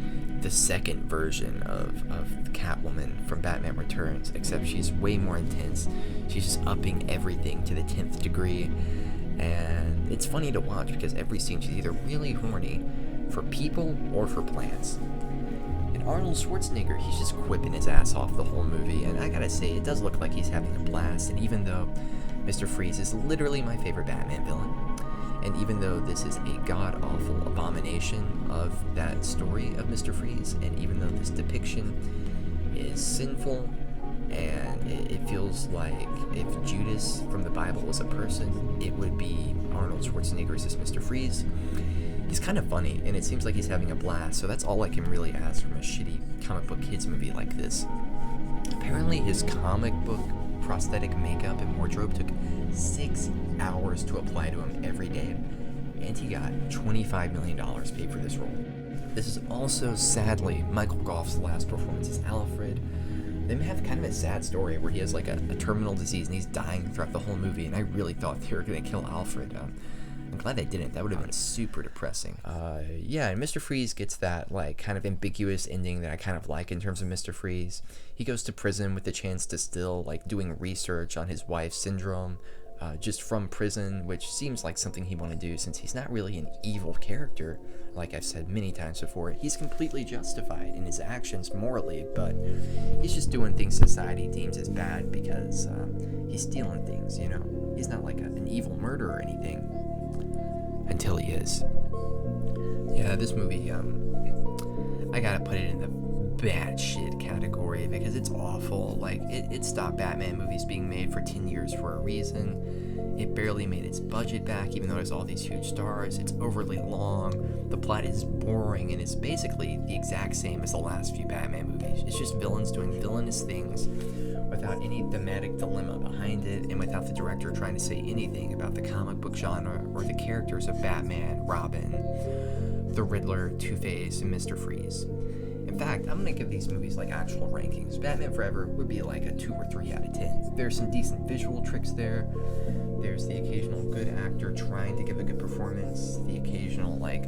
the second version of Catwoman from Batman Returns, except she's way more intense. She's just upping everything to the 10th degree, and it's funny to watch because every scene she's either really horny for people or for plants. And Arnold Schwarzenegger, he's just quipping his ass off the whole movie, and I gotta say, it does look like he's having a blast. And even though Mr. Freeze is literally my favorite Batman villain, and even though this is a god-awful abomination of that story of Mr. Freeze, and even though this depiction is sinful and it feels like if Judas from the Bible was a person, it would be Arnold Schwarzenegger as Mr. Freeze. He's kind of funny, and it seems like he's having a blast, so that's all I can really ask from a shitty comic book kids movie like this. Apparently his comic book prosthetic makeup and wardrobe took 6 hours to apply to him every day, and he got $25 million paid for this role. This is also, sadly, Michael Gough's last performance as Alfred. They have kind of a sad story where he has like a terminal disease and he's dying throughout the whole movie, and I really thought they were going to kill Alfred. I'm glad they didn't. That would have been super depressing. Yeah, and Mr. Freeze gets that like kind of ambiguous ending that I kind of like in terms of Mr. Freeze. He goes to prison with the chance to still like doing research on his wife's syndrome, just from prison, which seems like something he want to do since he's not really an evil character. Like I've said many times before, he's completely justified in his actions morally, but he's just doing things society deems as bad because he's stealing things, you know? He's not like an evil murderer or anything. Until he is. Yeah, this movie, I gotta put it in the bad shit category because it's awful. Like, it stopped Batman movies being made for 10 years for a reason. It barely made its budget back, even though there's all these huge stars. It's overly long. The plot is boring, and it's basically the exact same as the last few Batman movies. It's just villains doing villainous things without any thematic dilemma behind it, and without the director trying to say anything about the comic book genre or the characters of Batman, Robin, the Riddler, Two-Face, and Mr. Freeze. In fact, I'm gonna give these movies like actual rankings. Batman Forever would be like a 2 or 3 out of 10. There's some decent visual tricks there. There's the occasional good actor trying to give a good performance, the occasional like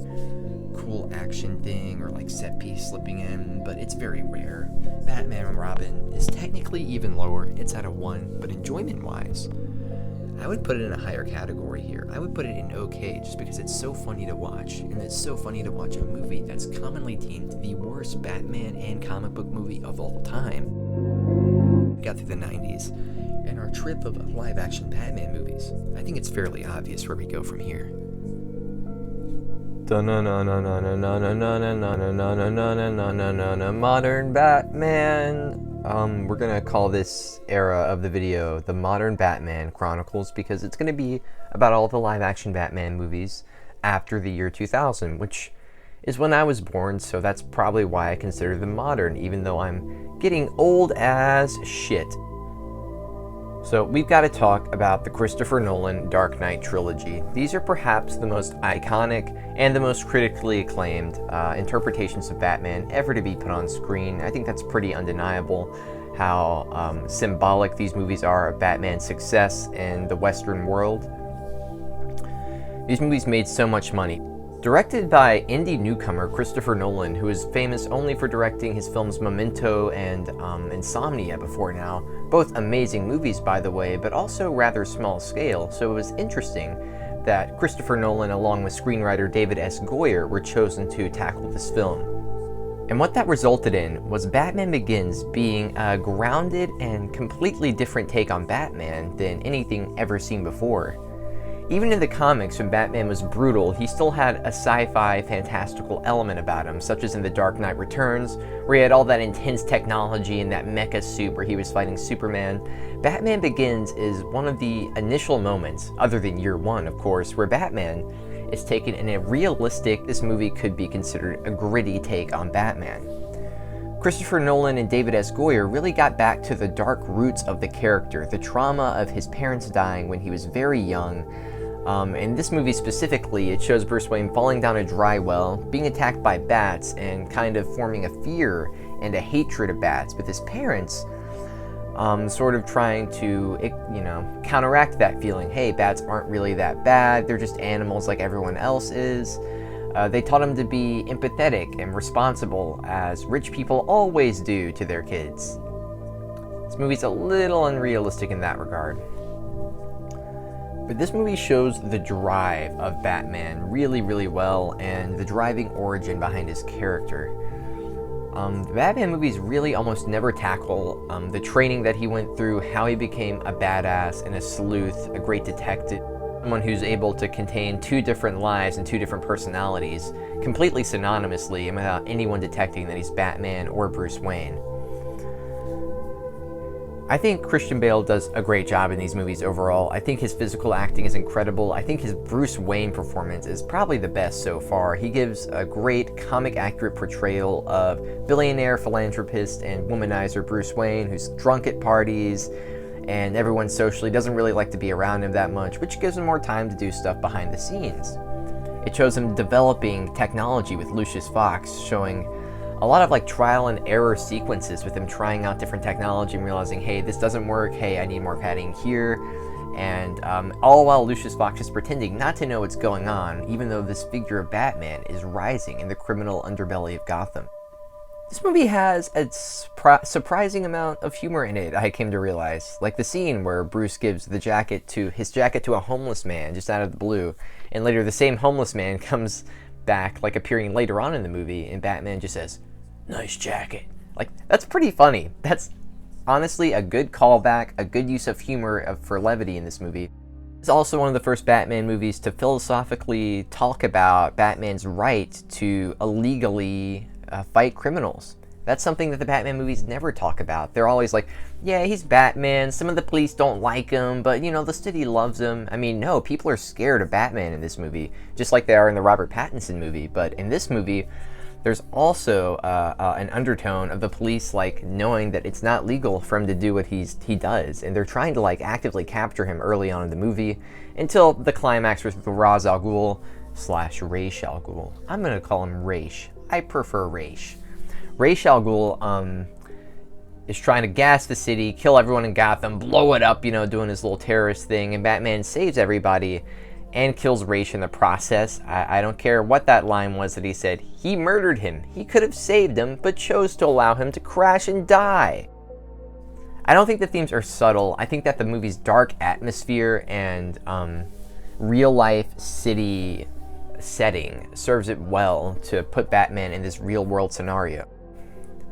cool action thing or like set piece slipping in, but it's very rare. Batman and Robin is technically even lower. It's at a 1, but enjoyment wise, I would put it in a higher category here. I would put it in okay, just because it's so funny to watch, and it's so funny to watch a movie that's commonly deemed the worst Batman and comic book movie of all time. We got through the 90s, and our trip of live-action Batman movies, I think it's fairly obvious where we go from here. Modern Batman. We're gonna call this era of the video the Modern Batman Chronicles because it's gonna be about all the live-action Batman movies after the year 2000, which is when I was born, so that's probably why I consider them modern, even though I'm getting old as shit. So we've got to talk about the Christopher Nolan Dark Knight Trilogy. These are perhaps the most iconic and the most critically acclaimed interpretations of Batman ever to be put on screen. I think that's pretty undeniable how symbolic these movies are of Batman's success in the Western world. These movies made so much money. Directed by indie newcomer Christopher Nolan, who is famous only for directing his films Memento and Insomnia before now. Both amazing movies, by the way, but also rather small scale, so it was interesting that Christopher Nolan, along with screenwriter David S. Goyer, were chosen to tackle this film. And what that resulted in was Batman Begins being a grounded and completely different take on Batman than anything ever seen before. Even in the comics, when Batman was brutal, he still had a sci-fi fantastical element about him, such as in The Dark Knight Returns, where he had all that intense technology and that mecha suit where he was fighting Superman. Batman Begins is one of the initial moments, other than year 1 of course, where Batman is taken in a realistic, this movie could be considered a gritty take on Batman. Christopher Nolan and David S. Goyer really got back to the dark roots of the character, the trauma of his parents dying when he was very young. In this movie specifically, it shows Bruce Wayne falling down a dry well, being attacked by bats, and kind of forming a fear and a hatred of bats, with his parents sort of trying to, counteract that feeling. Hey, bats aren't really that bad, they're just animals like everyone else is. They taught him to be empathetic and responsible, as rich people always do to their kids. This movie's a little unrealistic in that regard. But this movie shows the drive of Batman really, really well, and the driving origin behind his character. The Batman movies really almost never tackle the training that he went through, how he became a badass and a sleuth, a great detective, someone who's able to contain 2 different lives and 2 different personalities completely synonymously and without anyone detecting that he's Batman or Bruce Wayne. I think Christian Bale does a great job in these movies overall. I think his physical acting is incredible. I think his Bruce Wayne performance is probably the best so far. He gives a great comic accurate portrayal of billionaire, philanthropist, and womanizer Bruce Wayne, who's drunk at parties, and everyone socially doesn't really like to be around him that much, which gives him more time to do stuff behind the scenes. It shows him developing technology with Lucius Fox, showing a lot of like trial and error sequences with him trying out different technology and realizing, hey, this doesn't work, hey, I need more padding here, and all while Lucius Fox is pretending not to know what's going on, even though this figure of Batman is rising in the criminal underbelly of Gotham. This movie has a surprising amount of humor in it, I came to realize. Like the scene where Bruce gives his jacket to a homeless man just out of the blue, and later the same homeless man comes back, like appearing later on in the movie, and Batman just says, "Nice jacket." Like, that's pretty funny. That's honestly a good callback, a good use of humor for levity in this movie. It's also one of the first Batman movies to philosophically talk about Batman's right to illegally fight criminals. That's something that the Batman movies never talk about. They're always like, yeah, he's Batman, some of the police don't like him, but you know, the city loves him. I mean, no, people are scared of Batman in this movie, just like they are in the Robert Pattinson movie. But in this movie, there's also an undertone of the police like knowing that it's not legal for him to do what he does, and they're trying to like actively capture him early on in the movie until the climax with Ra's al Ghul / Ra's al Ghul. I'm gonna call him Ra's. I prefer Ra's. Ra's al Ghul is trying to gas the city, kill everyone in Gotham, blow it up, you know, doing his little terrorist thing, and Batman saves everybody and kills Ra's in the process. I don't care what that line was that he said. He murdered him. He could have saved him, but chose to allow him to crash and die. I don't think the themes are subtle. I think that the movie's dark atmosphere and real-life city setting serves it well to put Batman in this real-world scenario.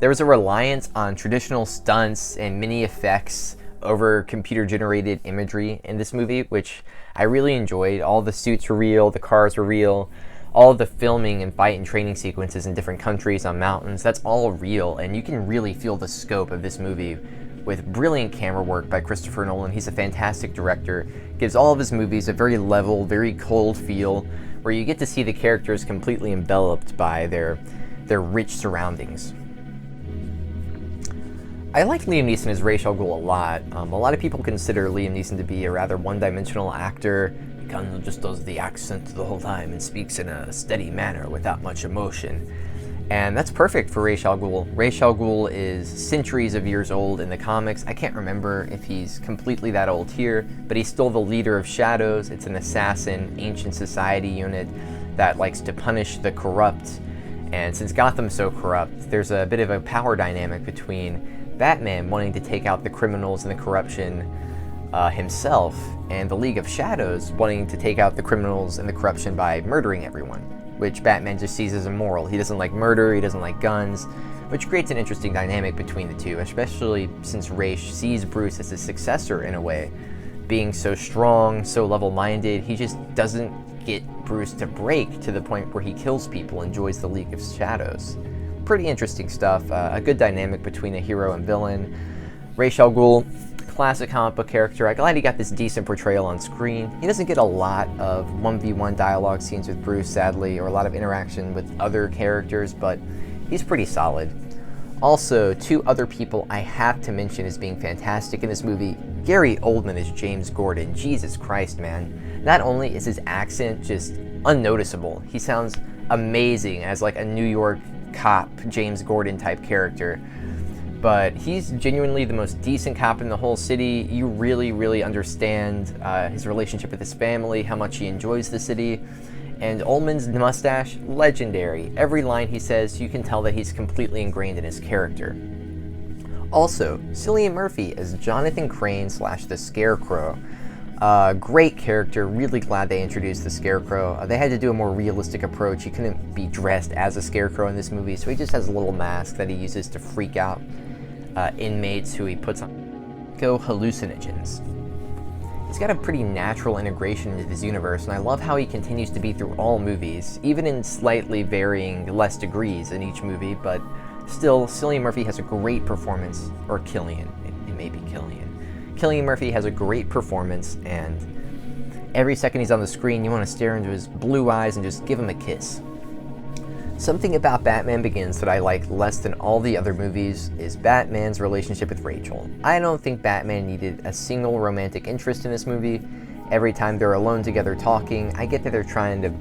There was a reliance on traditional stunts and mini effects over computer-generated imagery in this movie, which I really enjoyed. All the suits were real, the cars were real, all of the filming and fight and training sequences in different countries on mountains, that's all real, and you can really feel the scope of this movie with brilliant camera work by Christopher Nolan. He's a fantastic director, gives all of his movies a very level, very cold feel, where you get to see the characters completely enveloped by their rich surroundings. I like Liam Neeson as Ra's al Ghul a lot. A lot of people consider Liam Neeson to be a rather one-dimensional actor. He kind of just does the accent the whole time and speaks in a steady manner without much emotion. And that's perfect for Ra's al Ghul. Ra's al Ghul is centuries of years old in the comics. I can't remember if he's completely that old here, but he's still the leader of Shadows. It's an assassin, ancient society unit that likes to punish the corrupt. And since Gotham's so corrupt, there's a bit of a power dynamic between Batman wanting to take out the criminals and the corruption himself, and the League of Shadows wanting to take out the criminals and the corruption by murdering everyone, which Batman just sees as immoral. He doesn't like murder, he doesn't like guns, which creates an interesting dynamic between the two, especially since Ra's sees Bruce as his successor in a way. Being so strong, so level-minded, he just doesn't get Bruce to break to the point where he kills people and joins the League of Shadows. Pretty interesting stuff, a good dynamic between a hero and villain. Ra's al Ghul, classic comic book character. I'm glad he got this decent portrayal on screen. He doesn't get a lot of 1v1 dialogue scenes with Bruce, sadly, or a lot of interaction with other characters, but he's pretty solid. Also, two other people I have to mention as being fantastic in this movie. Gary Oldman as James Gordon. Jesus Christ, man. Not only is his accent just unnoticeable, he sounds amazing as like a New York cop, James Gordon type character, but he's genuinely the most decent cop in the whole city. You really, really understand his relationship with his family, how much he enjoys the city, and Ullman's mustache, legendary. Every line he says, you can tell that he's completely ingrained in his character. Also, Cillian Murphy as Jonathan Crane / the Scarecrow. Great character, really glad they introduced the Scarecrow. They had to do a more realistic approach. He couldn't be dressed as a Scarecrow in this movie, so he just has a little mask that he uses to freak out inmates who he puts on hallucinogens. He's got a pretty natural integration into this universe, and I love how he continues to be through all movies, even in slightly varying less degrees in each movie, but Still, Cillian Murphy has a great performance, or Cillian, it may be Cillian. Cillian Murphy has a great performance, and every second he's on the screen, you want to stare into his blue eyes and just give him a kiss. Something about Batman Begins that I like less than all the other movies is Batman's relationship with Rachel. I don't think Batman needed a single romantic interest in this movie. Every time they're alone together talking, I get that they're trying to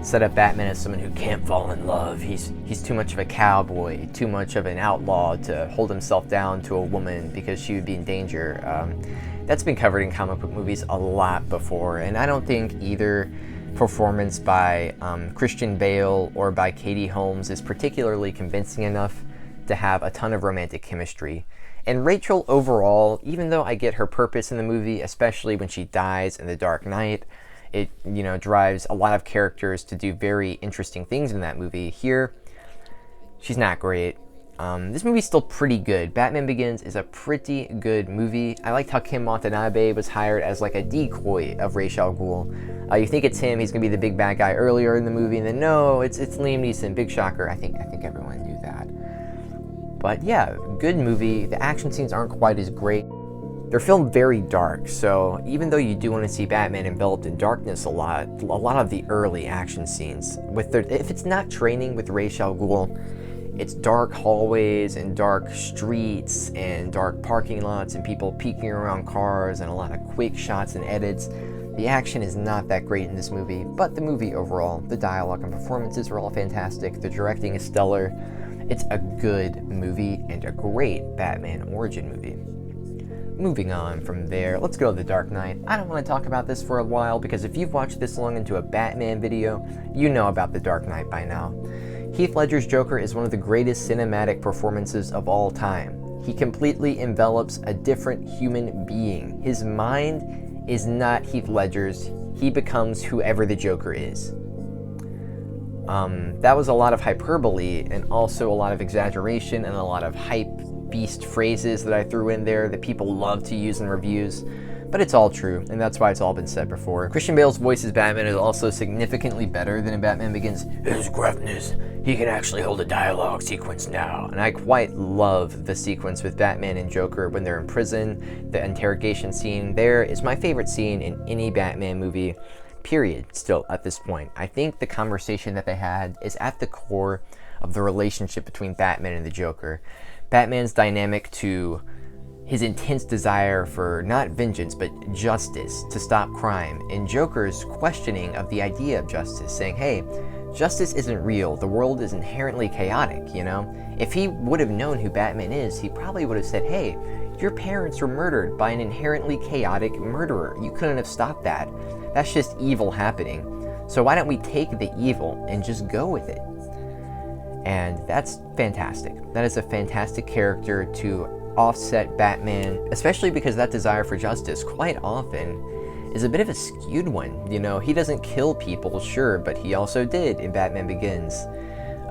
set up Batman as someone who can't fall in love. He's too much of a cowboy, too much of an outlaw to hold himself down to a woman because she would be in danger. That's been covered in comic book movies a lot before, and I don't think either performance by Christian Bale or by Katie Holmes is particularly convincing enough to have a ton of romantic chemistry. And Rachel overall, even though I get her purpose in the movie, especially when she dies in The Dark Knight, it drives a lot of characters to do very interesting things in that movie. Here, she's not great. This movie's still pretty good. Batman Begins is a pretty good movie. I liked how Kim Watanabe was hired as like a decoy of Ra's al Ghul. You think it's him, he's gonna be the big bad guy earlier in the movie, and then no, it's Liam Neeson. Big shocker. I think everyone knew that. But yeah, good movie. The action scenes aren't quite as great. They're filmed very dark, so even though you do want to see Batman enveloped in darkness a lot of the early action scenes, if it's not training with Ra's al Ghul, it's dark hallways and dark streets and dark parking lots and people peeking around cars and a lot of quick shots and edits. The action is not that great in this movie, but the movie overall, the dialogue and performances are all fantastic. The directing is stellar. It's a good movie and a great Batman origin movie. Moving on from there, let's go to The Dark Knight. I don't want to talk about this for a while because if you've watched this long into a Batman video, you know about The Dark Knight by now. Heath Ledger's Joker is one of the greatest cinematic performances of all time. He completely envelops a different human being. His mind is not Heath Ledger's. He becomes whoever the Joker is. That was a lot of hyperbole and also a lot of exaggeration and a lot of hype beast phrases that I threw in there that people love to use in reviews, but it's all true, and that's why it's all been said before. Christian Bale's voice as Batman is also significantly better than in Batman Begins. His gruffness, he can actually hold a dialogue sequence now, and I quite love the sequence with Batman and Joker when they're in prison. The interrogation scene there is my favorite scene in any Batman movie, period, still at this point. I think the conversation that they had is at the core of the relationship between Batman and the Joker. Batman's dynamic to his intense desire for not vengeance but justice to stop crime, and Joker's questioning of the idea of justice, saying, hey, justice isn't real, the world is inherently chaotic, If he would have known who Batman is, he probably would have said, hey, your parents were murdered by an inherently chaotic murderer. You couldn't have stopped that. That's just evil happening. So why don't we take the evil and just go with it? And that's fantastic. That is a fantastic character to offset Batman, especially because that desire for justice quite often is a bit of a skewed one. He doesn't kill people, sure, but he also did in Batman Begins.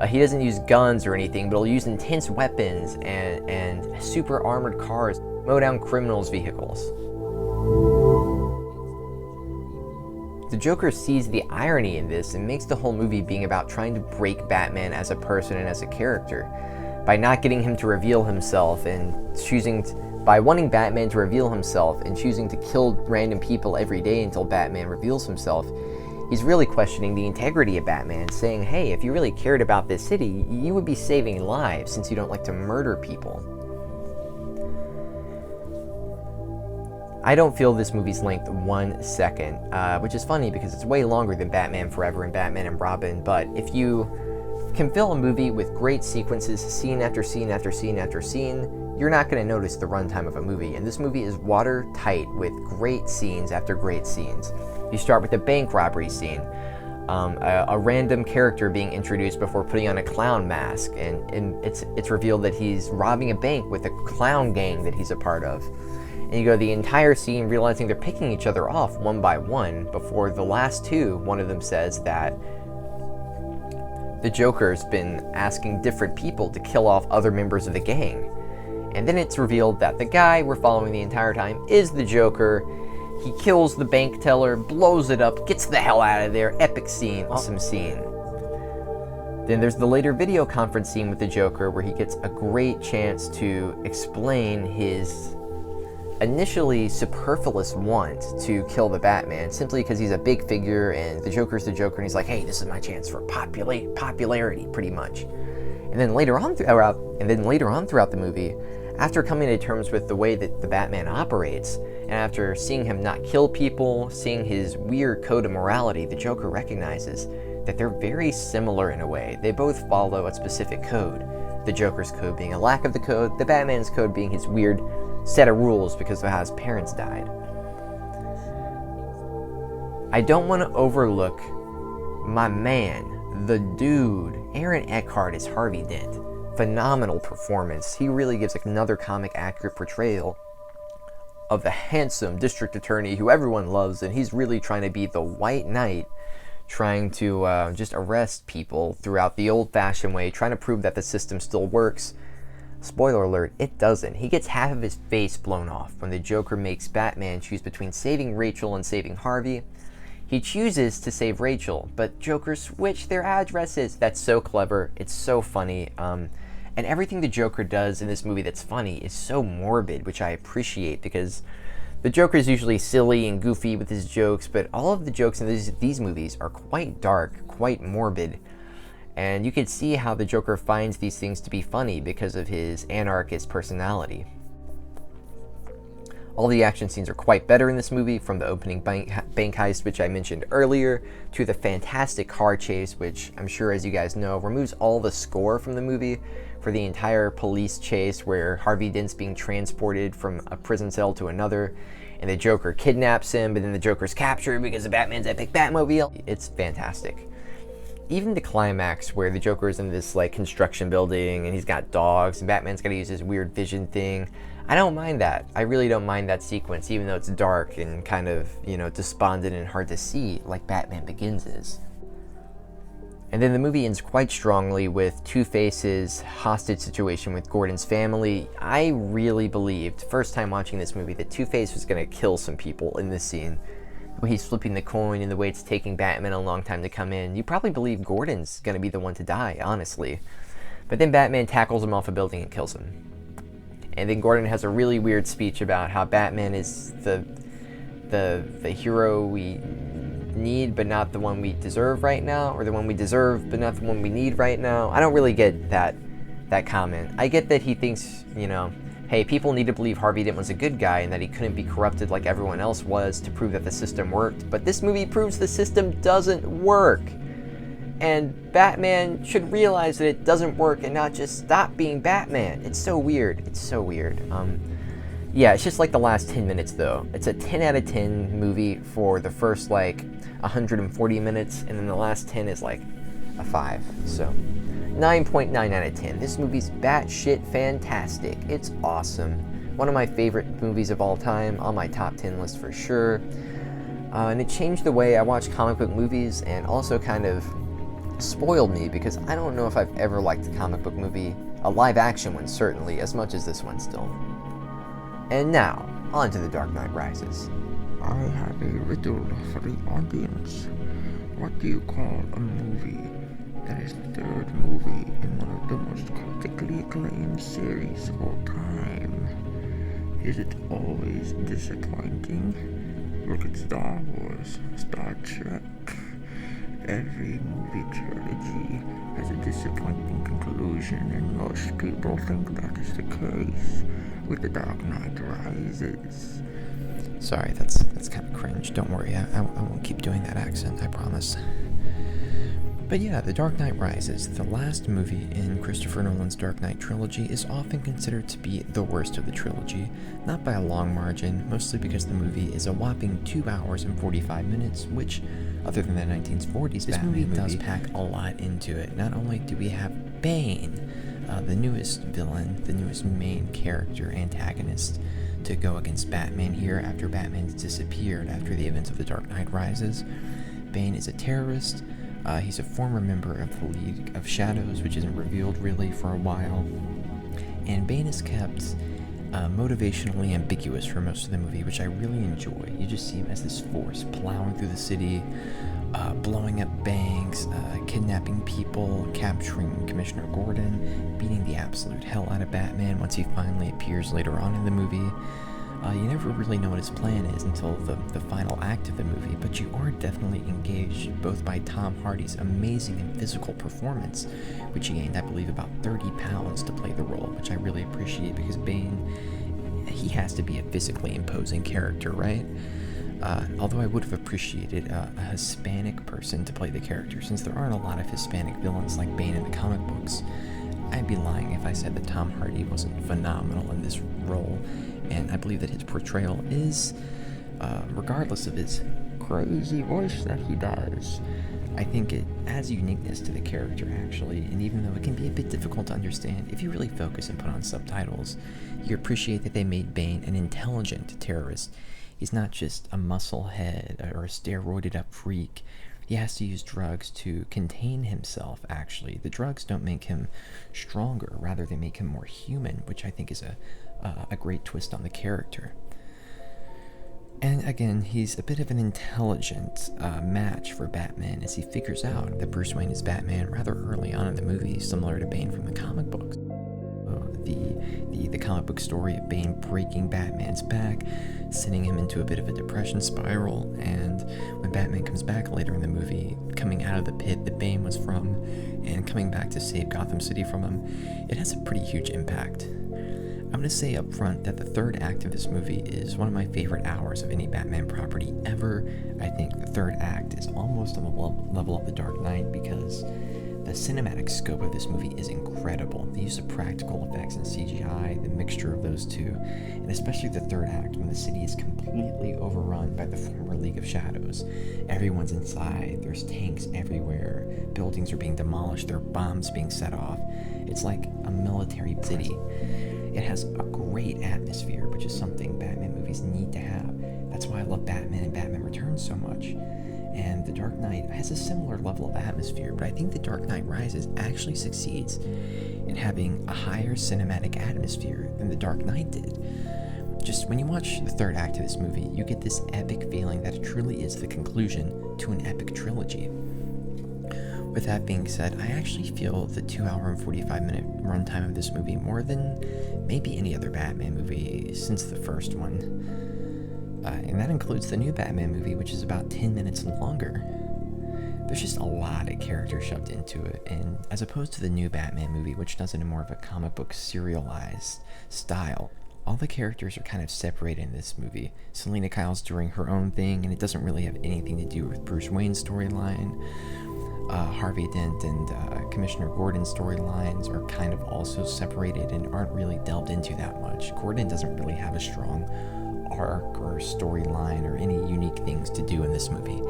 He doesn't use guns or anything, but he'll use intense weapons and super armored cars, mow down criminals' vehicles. The Joker sees the irony in this and makes the whole movie being about trying to break Batman as a person and as a character. By not getting him to reveal himself and by wanting Batman to reveal himself and choosing to kill random people every day until Batman reveals himself, he's really questioning the integrity of Batman, saying, hey, if you really cared about this city, you would be saving lives since you don't like to murder people. I don't feel this movie's length 1 second, which is funny because it's way longer than Batman Forever and Batman and Robin, but if you can fill a movie with great sequences, scene after scene after scene after scene, you're not going to notice the runtime of a movie, and this movie is watertight with great scenes after great scenes. You start with the bank robbery scene, a random character being introduced before putting on a clown mask, and it's revealed that he's robbing a bank with a clown gang that he's a part of. And you go the entire scene realizing they're picking each other off one by one before the last two, one of them says that the Joker's been asking different people to kill off other members of the gang. And then it's revealed that the guy we're following the entire time is the Joker. He kills the bank teller, blows it up, gets the hell out of there. Epic scene, awesome scene. Then there's the later video conference scene with the Joker where he gets a great chance to explain his initially superfluous want to kill the Batman simply because he's a big figure and the Joker's the Joker, and he's like, hey, this is my chance for popularity, pretty much. And then later on throughout the movie, after coming to terms with the way that the Batman operates, and after seeing him not kill people, seeing his weird code of morality, the Joker recognizes that they're very similar in a way. They both follow a specific code. The Joker's code being a lack of the code, the Batman's code being his weird set of rules because of how his parents died. I don't want to overlook my man, the dude, Aaron Eckhart as Harvey Dent. Phenomenal performance. He really gives another comic accurate portrayal of the handsome district attorney who everyone loves, and he's really trying to be the white knight, trying to just arrest people throughout the old-fashioned way, trying to prove that the system still works. Spoiler alert, it doesn't. He gets half of his face blown off when the Joker makes Batman choose between saving Rachel and saving Harvey. He chooses to save Rachel, but Joker switched their addresses. That's so clever. It's so funny. And everything the Joker does in this movie that's funny is so morbid, which I appreciate because the Joker is usually silly and goofy with his jokes, but all of the jokes in these movies are quite dark, quite morbid. And you can see how the Joker finds these things to be funny because of his anarchist personality. All the action scenes are quite better in this movie, from the opening bank heist, which I mentioned earlier, to the fantastic car chase, which I'm sure, as you guys know, removes all the score from the movie for the entire police chase where Harvey Dent's being transported from a prison cell to another, and the Joker kidnaps him, but then the Joker's captured because of Batman's epic Batmobile. It's fantastic. Even the climax where the Joker's in this like construction building and he's got dogs and Batman's got to use his weird vision thing, I don't mind that. I really don't mind that sequence, even though it's dark and kind of, despondent and hard to see, like Batman Begins is. And then the movie ends quite strongly with Two-Face's hostage situation with Gordon's family. I really believed, first time watching this movie, that Two-Face was going to kill some people in this scene. The way he's flipping the coin and the way it's taking Batman a long time to come in. You probably believe Gordon's going to be the one to die, honestly. But then Batman tackles him off a building and kills him. And then Gordon has a really weird speech about how Batman is the hero we need but not the one we deserve right now, or the one we deserve but not the one we need right now. I don't really get that comment. I get that he thinks, hey, people need to believe Harvey Dent was a good guy and that he couldn't be corrupted like everyone else was to prove that the system worked, but this movie proves the system doesn't work. And Batman should realize that it doesn't work and not just stop being Batman. It's so weird. It's so weird. Yeah, it's just like the last 10 minutes, though. It's a 10 out of 10 movie for the first, 140 minutes, and then the last 10 is, a 5. So, 9.9 out of 10. This movie's batshit fantastic. It's awesome. One of my favorite movies of all time, on my top 10 list for sure. And it changed the way I watch comic book movies, and also kind of spoiled me, because I don't know if I've ever liked a comic book movie, a live action one certainly, as much as this one still. And now, on to The Dark Knight Rises. I have a riddle for the audience. What do you call a movie that is the third movie in one of the most critically acclaimed series of all time? Is it always disappointing? Look at Star Wars, Star Trek. Every movie trilogy has a disappointing conclusion, and most people think that is the case with The Dark Knight Rises. Sorry, that's kind of cringe. Don't worry, I won't keep doing that accent, I promise. But yeah, The Dark Knight Rises, the last movie in Christopher Nolan's Dark Knight Trilogy, is often considered to be the worst of the trilogy, not by a long margin, mostly because the movie is a whopping 2 hours and 45 minutes, which, other than the 1940s this movie does pack a lot into it. Not only do we have Bane, the newest villain, the newest main character, antagonist, to go against Batman here after Batman's disappeared after the events of The Dark Knight Rises. Bane is a terrorist. He's a former member of the League of Shadows, which isn't revealed really for a while. And Bane is kept motivationally ambiguous for most of the movie, which I really enjoy. You just see him as this force plowing through the city, blowing up banks, kidnapping people, capturing Commissioner Gordon, beating the absolute hell out of Batman once he finally appears later on in the movie. You never really know what his plan is until the final act of the movie, but you are definitely engaged both by Tom Hardy's amazing and physical performance, which he gained, I believe, about 30 pounds to play the role, which I really appreciate because Bane, he has to be a physically imposing character, right? Although I would have appreciated a Hispanic person to play the character, since there aren't a lot of Hispanic villains like Bane in the comic books. I'd be lying if I said that Tom Hardy wasn't phenomenal in this role, and I believe that his portrayal is, regardless of his crazy voice that he does, I think it adds uniqueness to the character, actually, and even though it can be a bit difficult to understand, if you really focus and put on subtitles, you appreciate that they made Bane an intelligent terrorist. He's not just a musclehead or a steroided-up freak. He has to use drugs to contain himself, actually. The drugs don't make him stronger, rather they make him more human, which I think is a great twist on the character. And again, he's a bit of an intelligent match for Batman as he figures out that Bruce Wayne is Batman rather early on in the movie, similar to Bane from the comic books. The comic book story of Bane breaking Batman's back, sending him into a bit of a depression spiral, and when Batman comes back later in the movie, coming out of the pit that Bane was from, and coming back to save Gotham City from him, it has a pretty huge impact. I'm going to say up front that the third act of this movie is one of my favorite hours of any Batman property ever. I think the third act is almost on the level of The Dark Knight because the cinematic scope of this movie is incredible. The use of practical effects and CGI, the mixture of those two, and especially the third act when the city is completely overrun by the former League of Shadows. Everyone's inside, there's tanks everywhere, buildings are being demolished, there are bombs being set off. It's like a military city. It has a great atmosphere, which is something Batman movies need to have. That's why I love Batman and Batman Returns so much. And The Dark Knight has a similar level of atmosphere, but I think The Dark Knight Rises actually succeeds in having a higher cinematic atmosphere than The Dark Knight did. Just when you watch the third act of this movie, you get this epic feeling that it truly is the conclusion to an epic trilogy. With that being said, I actually feel the 2 hour and 45 minute runtime of this movie more than maybe any other Batman movie since the first one. And that includes the new Batman movie, which is about 10 minutes longer. There's just a lot of character shoved into it, and as opposed to the new Batman movie, which does it in more of a comic book serialized style, all the characters are kind of separated in this movie. Selina Kyle's doing her own thing, and it doesn't really have anything to do with Bruce Wayne's storyline. Harvey Dent and Commissioner Gordon's storylines are kind of also separated and aren't really delved into that much. Gordon doesn't really have a strong arc or storyline or any unique things to do in this movie.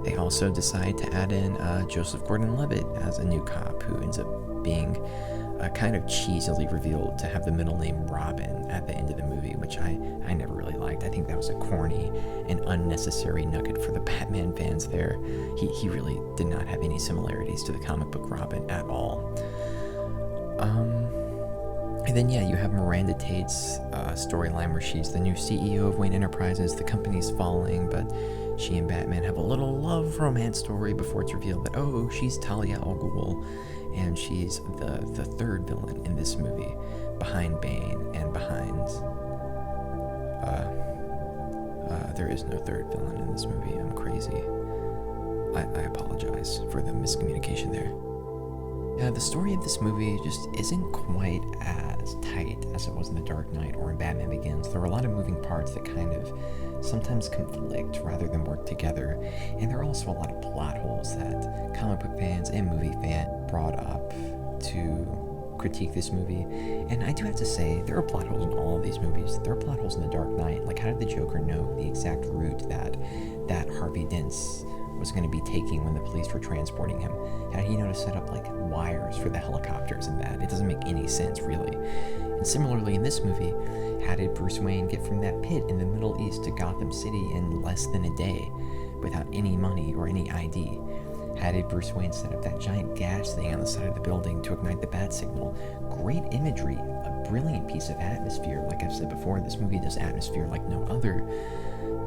They also decide to add in Joseph Gordon-Levitt as a new cop who ends up being kind of cheesily revealed to have the middle name Robin at the end of the movie, which I never really liked. I think that was a corny and unnecessary nugget for the Batman fans there. He really did not have any similarities to the comic book Robin at all. And then, yeah, you have Miranda Tate's storyline where she's the new CEO of Wayne Enterprises. The company's falling, but she and Batman have a little love romance story before it's revealed that, oh, she's Talia al Ghul, and she's the third villain in this movie, behind Bane and behind... there is no third villain in this movie. I'm crazy. I apologize for the miscommunication there. Yeah, the story of this movie just isn't quite as tight as it was in The Dark Knight or in Batman Begins. There are a lot of moving parts that kind of sometimes conflict rather than work together, and there are also a lot of plot holes that comic book fans and movie fans brought up to critique this movie. And I do have to say, there are plot holes in all of these movies. There are plot holes in The Dark Knight. Like, how did the Joker know the exact route that Harvey Dent was going to be taking when the police were transporting him? How did he know to set up, like, wires for the helicopters and that? It doesn't make any sense, really. And similarly, in this movie, how did Bruce Wayne get from that pit in the Middle East to Gotham City in less than a day without any money or any ID? How did Bruce Wayne set up that giant gas thing on the side of the building to ignite the bat signal? Great imagery, a brilliant piece of atmosphere. Like I've said before, this movie does atmosphere like no other.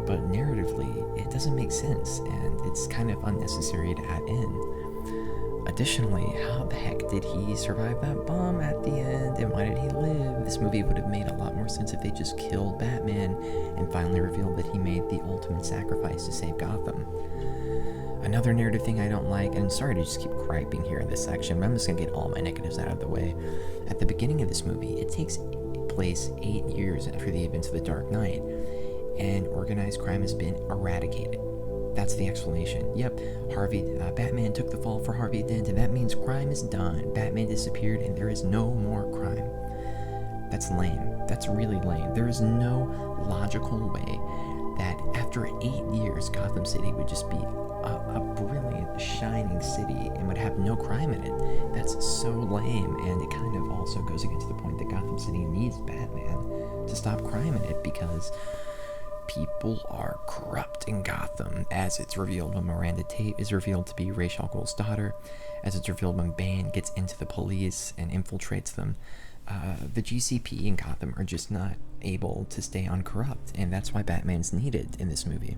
but narratively, it doesn't make sense, and it's kind of unnecessary to add in. Additionally, how the heck did he survive that bomb at the end, and why did he live? This movie would have made a lot more sense if they just killed Batman and finally revealed that he made the ultimate sacrifice to save Gotham. Another narrative thing I don't like, and sorry to just keep griping here in this section, but I'm just going to get all my negatives out of the way. At the beginning of this movie, it takes place 8 years after the events of The Dark Knight, and organized crime has been eradicated. That's the explanation. Yep, Batman took the fall for Harvey Dent, and that means crime is done. Batman disappeared, and there is no more crime. That's lame. That's really lame. There is no logical way that after 8 years, Gotham City would just be a brilliant, shining city and would have no crime in it. That's so lame, and it kind of also goes against the point that Gotham City needs Batman to stop crime in it, because people are corrupt in Gotham, as it's revealed when Miranda Tate is revealed to be Ra's al Ghul's daughter, as it's revealed when Bane gets into the police and infiltrates them. The GCP in Gotham are just not able to stay uncorrupt, and that's why Batman's needed in this movie.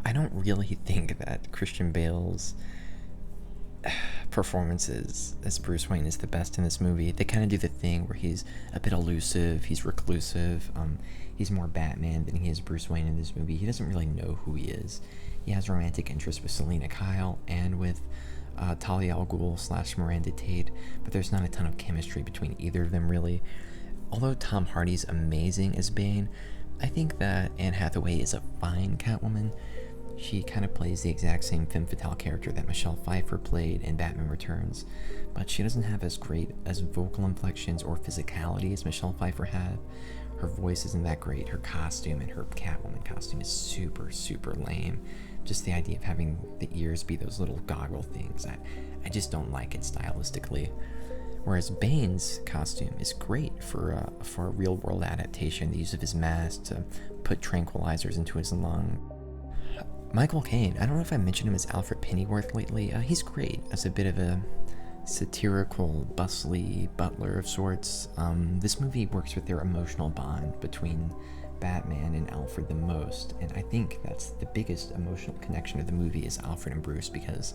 I don't really think that Christian Bale's performances as Bruce Wayne is the best in this movie. They kind of do the thing where he's a bit elusive, he's reclusive, he's more Batman than he is Bruce Wayne in this movie. He doesn't really know who he is. He has romantic interest with Selina Kyle and with Talia al Ghul / Miranda Tate, but there's not a ton of chemistry between either of them, really. Although Tom Hardy's amazing as Bane, I think that Anne Hathaway is a fine Catwoman. She kind of plays the exact same femme fatale character that Michelle Pfeiffer played in Batman Returns, but she doesn't have as great as vocal inflections or physicality as Michelle Pfeiffer had. Her voice isn't that great. Her costume and her Catwoman costume is super, super lame. Just the idea of having the ears be those little goggle things, I just don't like it stylistically. Whereas Bane's costume is great for a real-world adaptation, the use of his mask to put tranquilizers into his lung. Michael Caine, I don't know if I mentioned him as Alfred Pennyworth lately. He's great as a bit of a satirical, bustly butler of sorts. This movie works with their emotional bond between Batman and Alfred the most, and I think that's the biggest emotional connection of the movie is Alfred and Bruce, because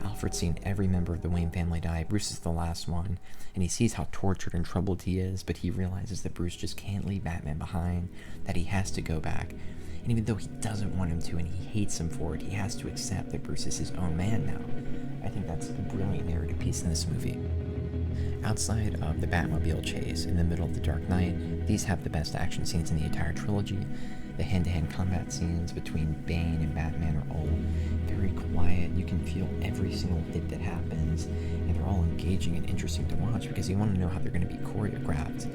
Alfred's seen every member of the Wayne family die. Bruce is the last one, and he sees how tortured and troubled he is, but he realizes that Bruce just can't leave Batman behind, that he has to go back. And even though he doesn't want him to and he hates him for it, he has to accept that Bruce is his own man now. I think that's a brilliant narrative piece in this movie. Outside of the Batmobile chase in the middle of The Dark Knight, these have the best action scenes in the entire trilogy. The hand-to-hand combat scenes between Bane and Batman are all very quiet. You can feel every single hit that happens, and they're all engaging and interesting to watch because you want to know how they're going to be choreographed.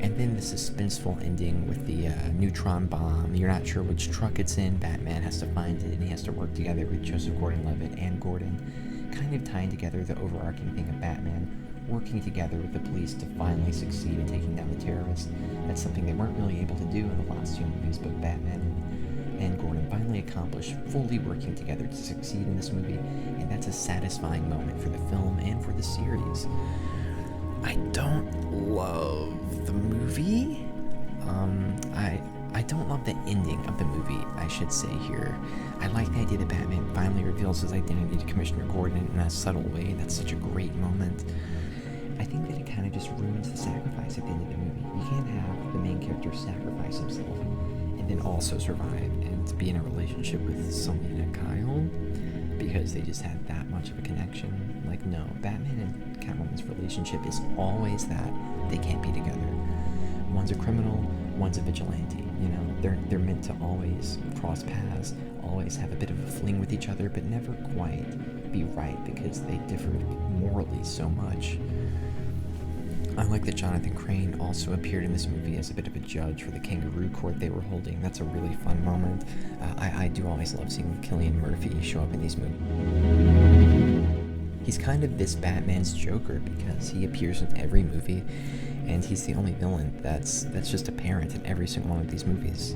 And then the suspenseful ending with the neutron bomb. You're not sure which truck it's in. Batman has to find it, and he has to work together with Joseph Gordon-Levitt and Gordon, kind of tying together the overarching thing of Batman working together with the police to finally succeed in taking down the terrorists. That's something they weren't really able to do in the last two movies, but Batman and Gordon finally accomplished fully working together to succeed in this movie, and that's a satisfying moment for the film and for the series. I don't love the movie. I don't love the ending of the movie, I should say here. I like the idea that Batman finally reveals his identity to Commissioner Gordon in a subtle way. That's such a great moment. I think that it kind of just ruins the sacrifice at the end of the movie. You can't have the main character sacrifice himself and then also survive and be in a relationship with Selina Kyle because they just had that much of a connection. Like, no, Batman and Catwoman's relationship is always that they can't be together. One's a criminal, one's a vigilante. You know, they're meant to always cross paths, always have a bit of a fling with each other, but never quite be right because they differ morally so much. I like that Jonathan Crane also appeared in this movie as a bit of a judge for the kangaroo court they were holding. That's a really fun moment. I do always love seeing Cillian Murphy show up in these movies. He's kind of this Batman's Joker because he appears in every movie, and he's the only villain that's just apparent in every single one of these movies.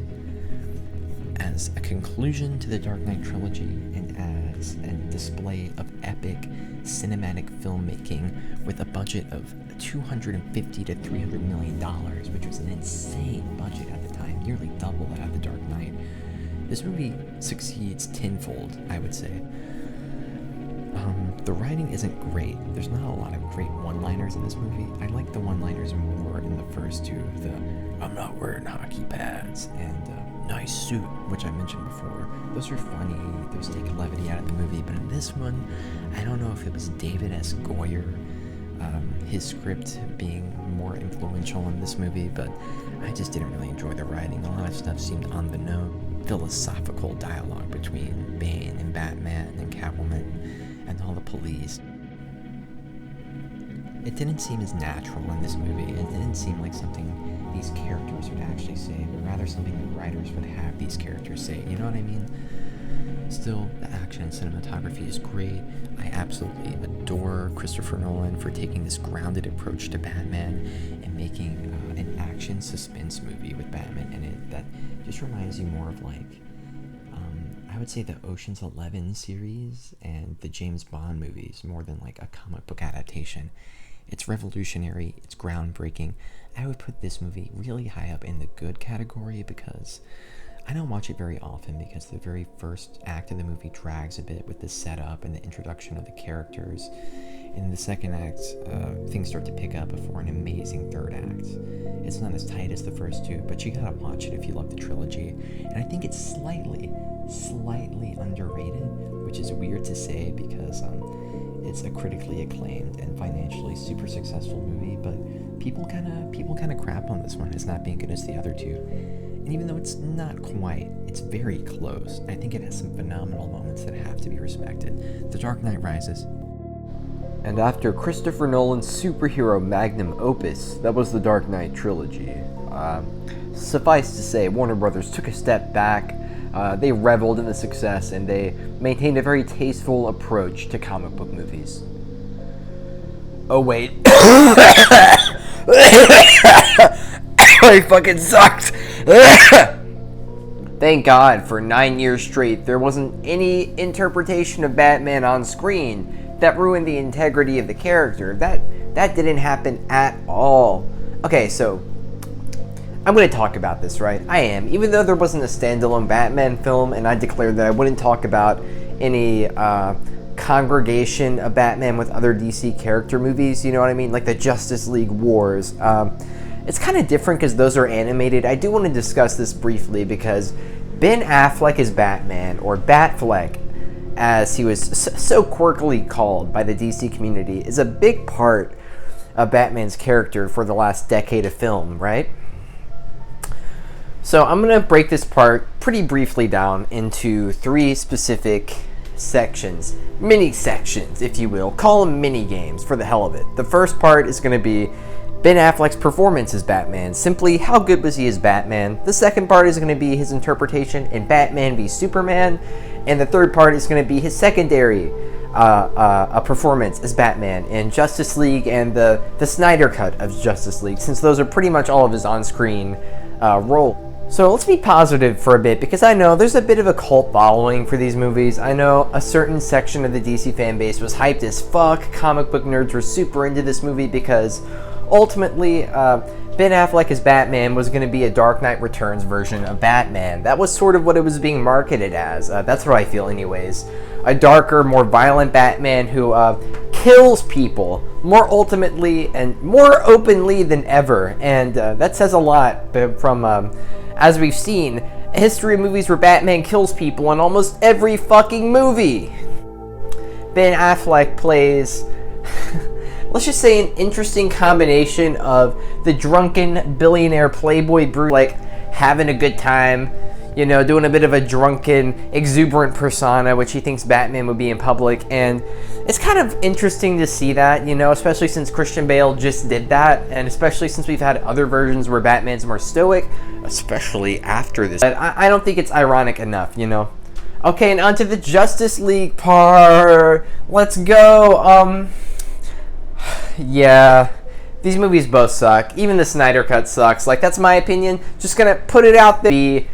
As a conclusion to the Dark Knight trilogy, and as a display of epic cinematic filmmaking with a budget of $250 to $300 million, which was an insane budget at the time, nearly double that of The Dark Knight. This movie succeeds tenfold, I would say. The writing isn't great. There's not a lot of great one-liners in this movie. I like the one-liners more in the first two. The "I'm not wearing hockey pads" and "nice suit," which I mentioned before. Those are funny. Those take levity out of the movie. But in this one, I don't know if it was David S. Goyer, his script being more influential in this movie, but I just didn't really enjoy the writing. A lot of stuff seemed on the nose. Philosophical dialogue between Bane and Batman and Catwoman and all the police. It didn't seem as natural in this movie. It didn't seem like something these characters would actually say, but rather something the writers would have these characters say. You know what I mean? Still, the action and cinematography is great. I absolutely adore Christopher Nolan for taking this grounded approach to Batman and making an action suspense movie with Batman in it that just reminds you more of like, I would say the Ocean's 11 series and the James Bond movies more than like a comic book adaptation. It's revolutionary, it's groundbreaking. I would put this movie really high up in the good category because I don't watch it very often because the very first act of the movie drags a bit with the setup and the introduction of the characters. In the second act, things start to pick up before an amazing third act. It's not as tight as the first two, but you gotta watch it if you love the trilogy. And I think it's slightly underrated, which is weird to say because it's a critically acclaimed and financially super successful movie, but people kind of crap on this one as not being good as the other two. And even though it's not quite, it's very close. I think it has some phenomenal moments that have to be respected. The Dark Knight Rises. And after Christopher Nolan's superhero magnum opus, that was the Dark Knight Trilogy. Suffice to say, Warner Brothers took a step back. They reveled in the success, and they maintained a very tasteful approach to comic book movies. Oh wait. I fucking sucked. Thank God for 9 years straight there wasn't any interpretation of Batman on screen that ruined the integrity of the character. That didn't happen at all. Okay, so I'm going to talk about this, right? I am. Even though there wasn't a standalone Batman film, and I declared that I wouldn't talk about any congregation of Batman with other DC character movies, you know what I mean? Like the Justice League Wars. It's kind of different because those are animated. I do want to discuss this briefly because Ben Affleck as Batman, or Batfleck, as he was so quirkily called by the DC community, is a big part of Batman's character for the last decade of film, right? So I'm going to break this part pretty briefly down into three specific sections. Mini sections, if you will. Call them mini games for the hell of it. The first part is going to be Ben Affleck's performance as Batman. Simply, how good was he as Batman? The second part is going to be his interpretation in Batman v Superman. And the third part is going to be his secondary performance as Batman in Justice League and the Snyder cut of Justice League, since those are pretty much all of his on-screen roles. So let's be positive for a bit, because I know there's a bit of a cult following for these movies. I know a certain section of the DC fan base was hyped as fuck. Comic book nerds were super into this movie because ultimately Ben Affleck as Batman was going to be a Dark Knight Returns version of Batman. That was sort of what it was being marketed as. That's what I feel anyways. A darker, more violent Batman who kills people more ultimately and more openly than ever. And that says a lot from, as we've seen, a history of movies where Batman kills people in almost every fucking movie. Ben Affleck plays let's just say an interesting combination of the drunken billionaire playboy brute, like having a good time, you know, doing a bit of a drunken, exuberant persona, which he thinks Batman would be in public. And it's kind of interesting to see that, you know, especially since Christian Bale just did that, and especially since we've had other versions where Batman's more stoic, especially after this. But I don't think it's ironic enough, you know. Okay, and onto the Justice League part. Let's go. Yeah, these movies both suck. Even the Snyder Cut sucks. Like, that's my opinion. Just gonna put it out there. Be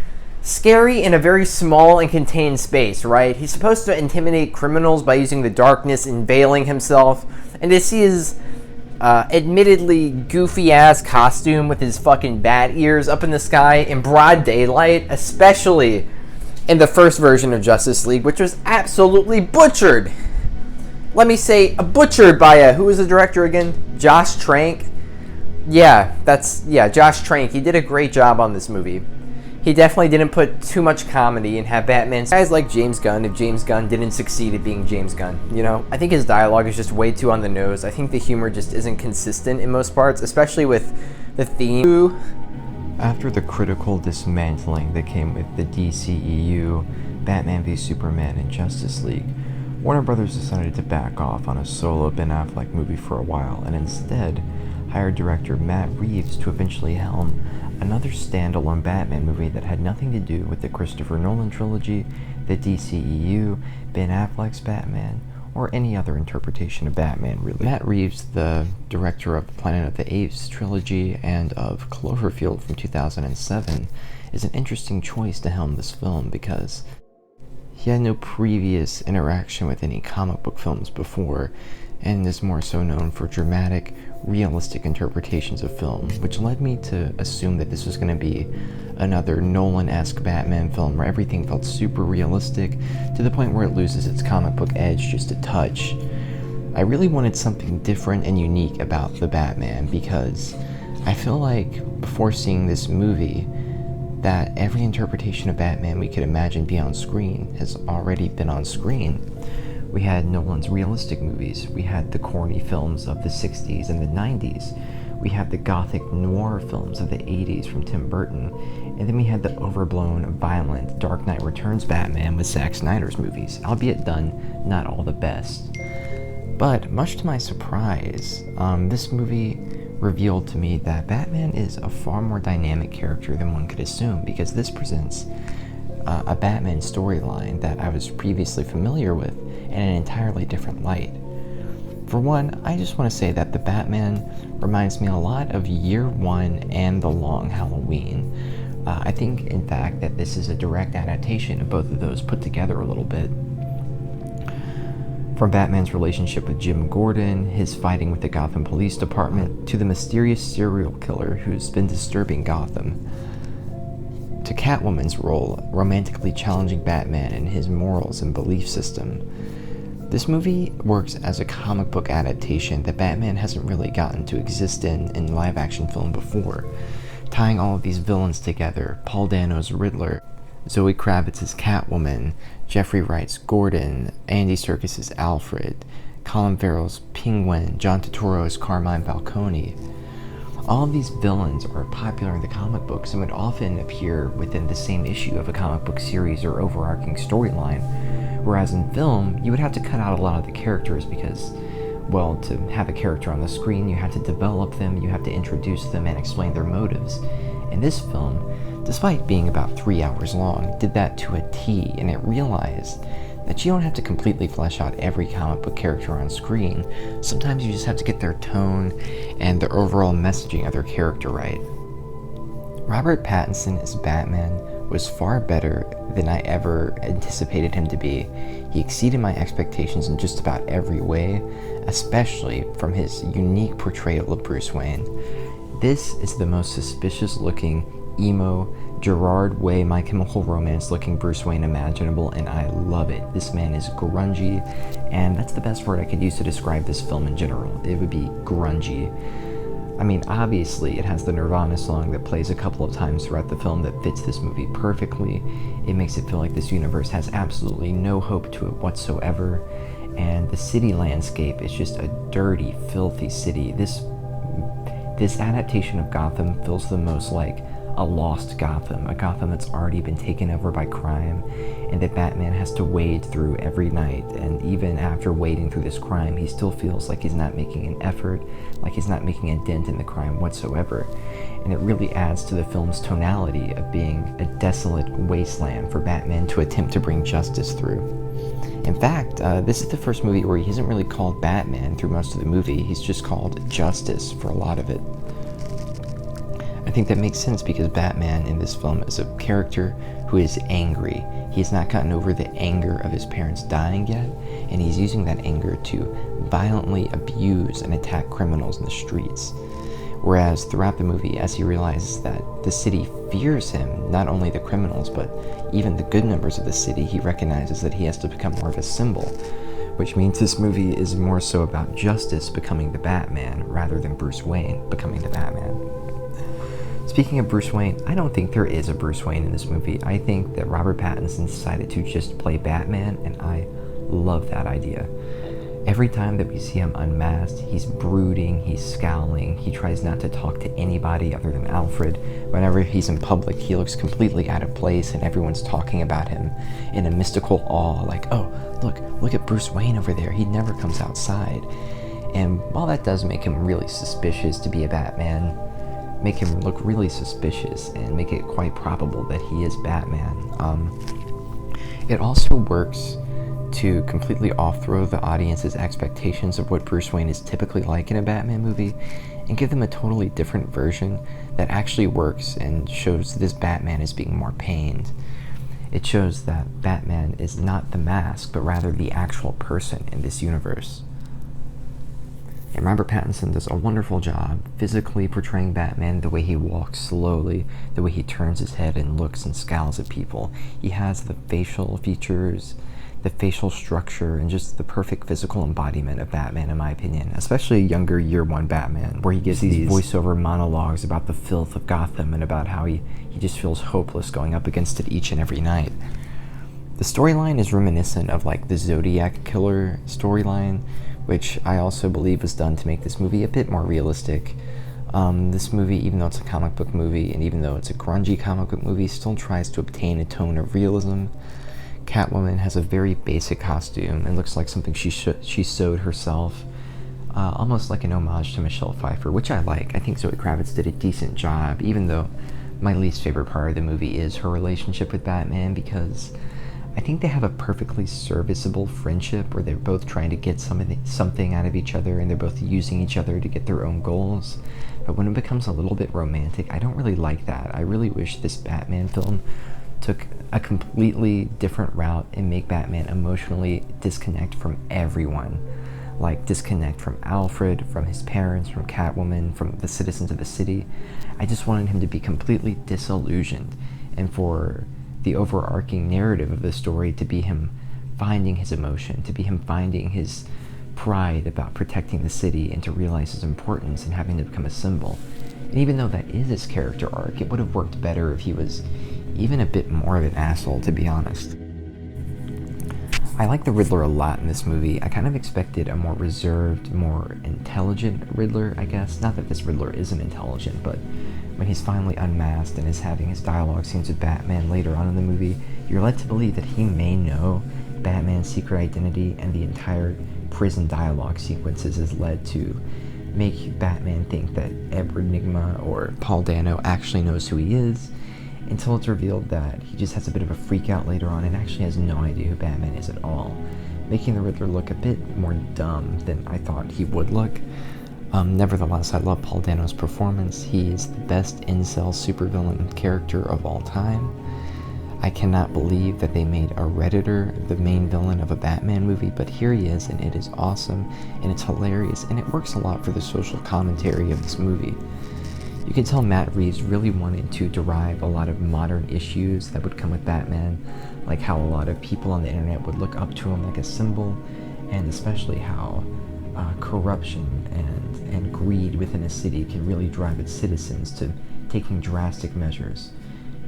scary in a very small and contained space, right? He's supposed to intimidate criminals by using the darkness and veiling himself. And to see his admittedly goofy ass costume with his fucking bat ears up in the sky in broad daylight, especially in the first version of Justice League, which was absolutely butchered. Let me say, butchered by who was the director again? Josh Trank. Josh Trank. He did a great job on this movie. He definitely didn't put too much comedy and have Batman. Guys like James Gunn, if James Gunn didn't succeed at being James Gunn, you know? I think his dialogue is just way too on the nose. I think the humor just isn't consistent in most parts, especially with the theme. After the critical dismantling that came with the DCEU, Batman v Superman, and Justice League, Warner Brothers decided to back off on a solo Ben Affleck movie for a while, and instead hired director Matt Reeves to eventually helm another standalone Batman movie that had nothing to do with the Christopher Nolan Trilogy, the DCEU, Ben Affleck's Batman, or any other interpretation of Batman, really. Matt Reeves, the director of Planet of the Apes trilogy and of Cloverfield from 2007, is an interesting choice to helm this film because he had no previous interaction with any comic book films before, and is more so known for dramatic, realistic interpretations of film, which led me to assume that this was going to be another Nolan-esque Batman film where everything felt super realistic to the point where it loses its comic book edge just a touch. I really wanted something different and unique about the Batman because I feel like before seeing this movie that every interpretation of Batman we could imagine be on screen has already been on screen. We had Nolan's realistic movies, we had the corny films of the 60s and the 90s, we had the gothic noir films of the 80s from Tim Burton, and then we had the overblown, violent Dark Knight Returns Batman with Zack Snyder's movies, albeit done not all the best. But much to my surprise, this movie revealed to me that Batman is a far more dynamic character than one could assume, because this presents a Batman storyline that I was previously familiar with in an entirely different light. For one, I just want to say that the Batman reminds me a lot of Year One and The Long Halloween. I think, in fact, that this is a direct adaptation of both of those put together a little bit. From Batman's relationship with Jim Gordon, his fighting with the Gotham Police Department, to the mysterious serial killer who's been disturbing Gotham, to Catwoman's role, romantically challenging Batman and his morals and belief system. This movie works as a comic book adaptation that Batman hasn't really gotten to exist in live-action film before, tying all of these villains together: Paul Dano's Riddler, Zoe Kravitz's Catwoman, Jeffrey Wright's Gordon, Andy Serkis's Alfred, Colin Farrell's Penguin, John Turturro's Carmine Falcone. All of these villains are popular in the comic books and would often appear within the same issue of a comic book series or overarching storyline, whereas in film, you would have to cut out a lot of the characters because, well, to have a character on the screen, you have to develop them, you have to introduce them and explain their motives. And this film, despite being about 3 hours long, did that to a T, and it realized that you don't have to completely flesh out every comic book character on screen. Sometimes you just have to get their tone and the overall messaging of their character right. Robert Pattinson as Batman was far better than I ever anticipated him to be. He exceeded my expectations in just about every way, especially from his unique portrayal of Bruce Wayne. This is the most suspicious looking, emo, Gerard Way, My Chemical Romance looking Bruce Wayne imaginable, and I love it. This man is grungy, and that's the best word I could use to describe this film in general. It would be grungy. I mean, obviously, it has the Nirvana song that plays a couple of times throughout the film that fits this movie perfectly. It makes it feel like this universe has absolutely no hope to it whatsoever, and the city landscape is just a dirty, filthy city. This adaptation of Gotham feels the most like a lost Gotham, a Gotham that's already been taken over by crime, and that Batman has to wade through every night, and even after wading through this crime, he still feels like he's not making an effort, like he's not making a dent in the crime whatsoever, and it really adds to the film's tonality of being a desolate wasteland for Batman to attempt to bring justice through. In fact, this is the first movie where he isn't really called Batman through most of the movie, he's just called Justice for a lot of it. I think that makes sense because Batman in this film is a character who is angry. He has not gotten over the anger of his parents dying yet, and he's using that anger to violently abuse and attack criminals in the streets. Whereas throughout the movie, as he realizes that the city fears him, not only the criminals, but even the good members of the city, he recognizes that he has to become more of a symbol, which means this movie is more so about justice becoming the Batman rather than Bruce Wayne becoming the Batman. Speaking of Bruce Wayne, I don't think there is a Bruce Wayne in this movie. I think that Robert Pattinson decided to just play Batman, and I love that idea. Every time that we see him unmasked, he's brooding, he's scowling, he tries not to talk to anybody other than Alfred. Whenever he's in public, he looks completely out of place, and everyone's talking about him in a mystical awe, like, oh, look at Bruce Wayne over there, he never comes outside. And while that does make him really suspicious to be a Batman, make him look really suspicious and make it quite probable that he is Batman, it also works to completely off-throw the audience's expectations of what Bruce Wayne is typically like in a Batman movie and give them a totally different version that actually works and shows this Batman as being more pained. It shows that Batman is not the mask, but rather the actual person in this universe. And Robert Pattinson does a wonderful job physically portraying Batman, the way he walks slowly, the way he turns his head and looks and scowls at people. He has the facial features, the facial structure, and just the perfect physical embodiment of Batman, in my opinion, especially a younger Year One Batman, where he gives these voiceover monologues about the filth of Gotham and about how he just feels hopeless going up against it each and every night. The storyline is reminiscent of like the Zodiac Killer storyline, which I also believe was done to make this movie a bit more realistic. This movie, even though it's a comic book movie, and even though it's a grungy comic book movie, still tries to obtain a tone of realism. Catwoman has a very basic costume and looks like something she sewed herself, almost like an homage to Michelle Pfeiffer, which I like. I think Zoe Kravitz did a decent job, even though my least favorite part of the movie is her relationship with Batman, because I think they have a perfectly serviceable friendship where they're both trying to get something out of each other, and they're both using each other to get their own goals. But when it becomes a little bit romantic, I don't really like that. I really wish this Batman film took a completely different route and make Batman emotionally disconnect from everyone. Like disconnect from Alfred, from his parents, from Catwoman, from the citizens of the city. I just wanted him to be completely disillusioned, and for the overarching narrative of the story to be him finding his emotion, to be him finding his pride about protecting the city, and to realize his importance and having to become a symbol. And even though that is his character arc, it would have worked better if he was even a bit more of an asshole, to be honest. I like the Riddler a lot in this movie. I kind of expected a more reserved, more intelligent Riddler, I guess. Not that this Riddler isn't intelligent, but when he's finally unmasked and is having his dialogue scenes with Batman later on in the movie, you're led to believe that he may know Batman's secret identity, and the entire prison dialogue sequences is led to make Batman think that Edward Nygma or Paul Dano actually knows who he is, until it's revealed that he just has a bit of a freak out later on and actually has no idea who Batman is at all, making the Riddler look a bit more dumb than I thought he would look. Nevertheless, I love Paul Dano's performance. He is the best incel supervillain character of all time. I cannot believe that they made a Redditor the main villain of a Batman movie, but here he is, and it is awesome, and it's hilarious, and it works a lot for the social commentary of this movie. You can tell Matt Reeves really wanted to derive a lot of modern issues that would come with Batman, like how a lot of people on the internet would look up to him like a symbol, and especially how corruption and greed within a city can really drive its citizens to taking drastic measures.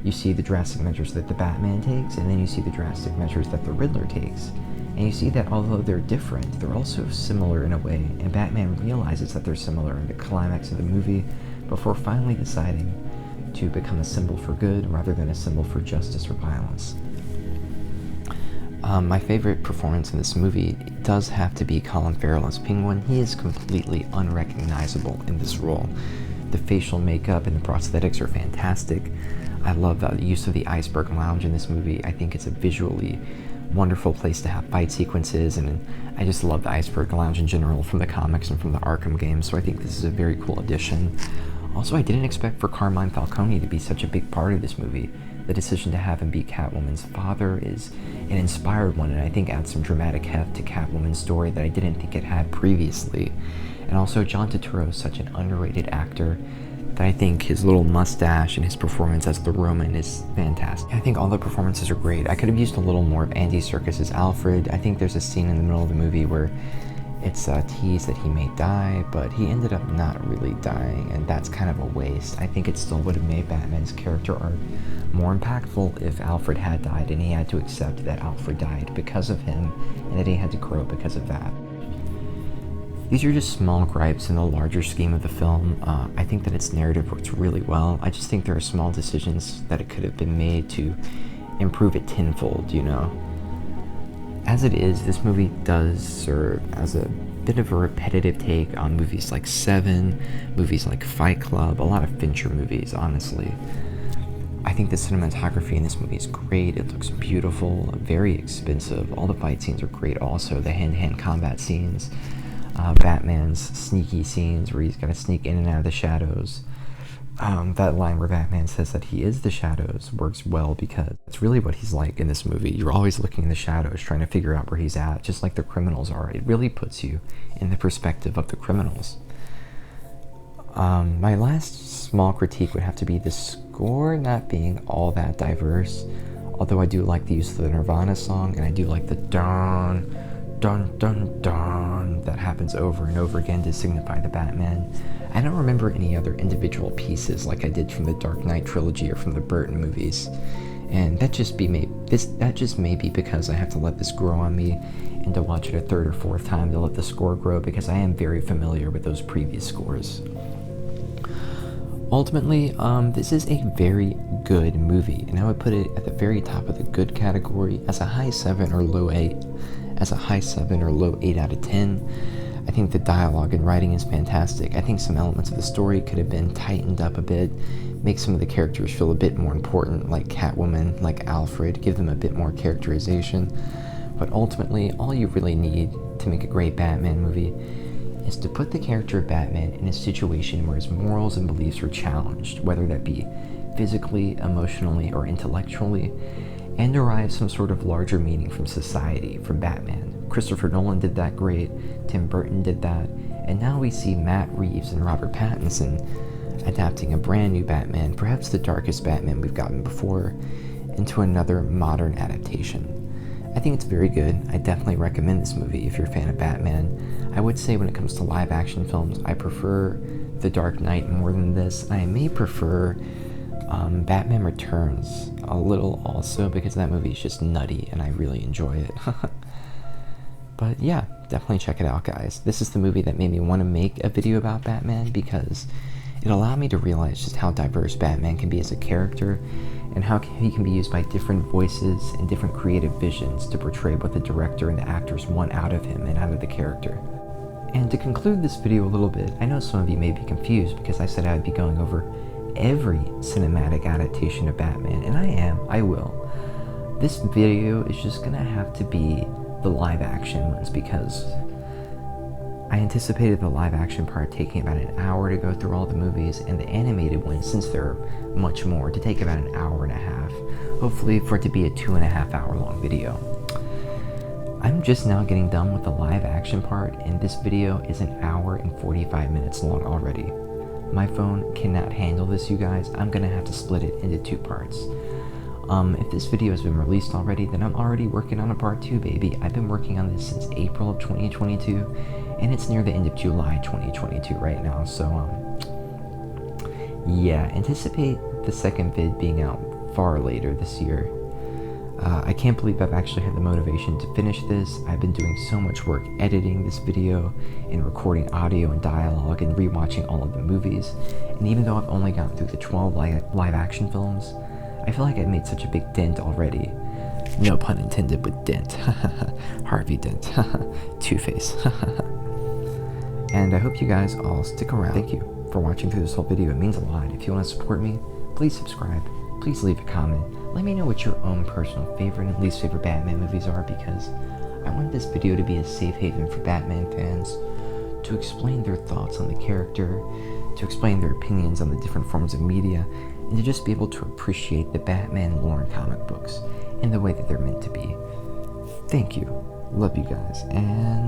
You see the drastic measures that the Batman takes, and then you see the drastic measures that the Riddler takes. And you see that although they're different, they're also similar in a way, and Batman realizes that they're similar in the climax of the movie before finally deciding to become a symbol for good rather than a symbol for justice or violence. My favorite performance in this movie does have to be Colin Farrell as Penguin. He is completely unrecognizable in this role. The facial makeup and the prosthetics are fantastic. I love the use of the Iceberg Lounge in this movie. I think it's a visually wonderful place to have fight sequences, and I just love the Iceberg Lounge in general from the comics and from the Arkham games, so I think this is a very cool addition. Also, I didn't expect for Carmine Falcone to be such a big part of this movie. the decision to have him be Catwoman's father is an inspired one, and I think adds some dramatic heft to Catwoman's story that I didn't think it had previously. And also, John Turturro is such an underrated actor that I think his little mustache and his performance as the Roman is fantastic. I think all the performances are great. I could have used a little more of Andy Serkis as Alfred. I think there's a scene in the middle of the movie where it's teased that he may die, but he ended up not really dying, and that's kind of a waste. I think it still would have made Batman's character arc more impactful if Alfred had died and he had to accept that Alfred died because of him and that he had to grow because of that. These are just small gripes in the larger scheme of the film. I think that its narrative works really well. I just think there are small decisions that it could have been made to improve it tenfold, you know. As it is, this movie does serve as a bit of a repetitive take on movies like Seven, movies like Fight Club, a lot of Fincher movies, honestly. I think the cinematography in this movie is great. It looks beautiful, very expensive. All the fight scenes are great also. The hand-to-hand combat scenes, Batman's sneaky scenes where he's got to sneak in and out of the shadows. That line where Batman says that he is the shadows works well because it's really what he's like in this movie. You're always looking in the shadows trying to figure out where he's at, just like the criminals are. It really puts you in the perspective of the criminals. My last small critique would have to be the score not being all that diverse, although I do like the use of the Nirvana song, and I do like the dun dun dun dun that happens over and over again to signify the Batman. I don't remember any other individual pieces like I did from the Dark Knight trilogy or from the Burton movies, and that just may be because I have to let this grow on me and to watch it a third or fourth time to let the score grow, because I am very familiar with those previous scores. Ultimately, this is a very good movie, and I would put it at the very top of the good category as a high 7 or low 8. As a high 7 or low 8 out of 10. I think the dialogue and writing is fantastic. I think some elements of the story could have been tightened up a bit, make some of the characters feel a bit more important, like Catwoman, like Alfred, give them a bit more characterization. But ultimately, all you really need to make a great Batman movie is to put the character of Batman in a situation where his morals and beliefs are challenged, whether that be physically, emotionally, or intellectually, and derive some sort of larger meaning from society, from Batman. Christopher Nolan did that great, Tim Burton did that, and now we see Matt Reeves and Robert Pattinson adapting a brand new Batman, perhaps the darkest Batman we've gotten before, into another modern adaptation. I think it's very good. I definitely recommend this movie if you're a fan of Batman. I would say when it comes to live action films, I prefer The Dark Knight more than this. I may prefer Batman Returns a little also, because that movie is just nutty and I really enjoy it. But yeah, definitely check it out, guys. This is the movie that made me want to make a video about Batman, because it allowed me to realize just how diverse Batman can be as a character, and how he can be used by different voices and different creative visions to portray what the director and the actors want out of him and out of the character. And to conclude this video a little bit, I know some of you may be confused because I said I'd be going over every cinematic adaptation of Batman, and I will. This video is just gonna have to be the live action ones, because I anticipated the live action part taking about an hour to go through all the movies, and the animated ones, since they're much more, to take about an hour and a half, hopefully for it to be a 2.5 hour long video. I'm just now getting done with the live action part, and this video is an hour and 45 minutes long already. My phone cannot handle this, you guys. I'm gonna have to split it into 2 parts. If this video has been released already, then I'm already working on a part 2, baby. I've been working on this since April of 2022, and it's near the end of July 2022 right now, so, yeah, anticipate the second vid being out far later this year. I can't believe I've actually had the motivation to finish this. I've been doing so much work editing this video and recording audio and dialogue and rewatching all of the movies, and even though I've only gotten through the 12 live action films, I feel like I've made such a big dent already. No pun intended with dent. Harvey Dent. Two-Face. And I hope you guys all stick around. Thank you for watching through this whole video. It means a lot. If you want to support me, please subscribe. Please leave a comment. Let me know what your own personal favorite and least favorite Batman movies are, because I want this video to be a safe haven for Batman fans to explain their thoughts on the character, to explain their opinions on the different forms of media, and to just be able to appreciate the Batman lore and comic books in the way that they're meant to be. Thank you. Love you guys, and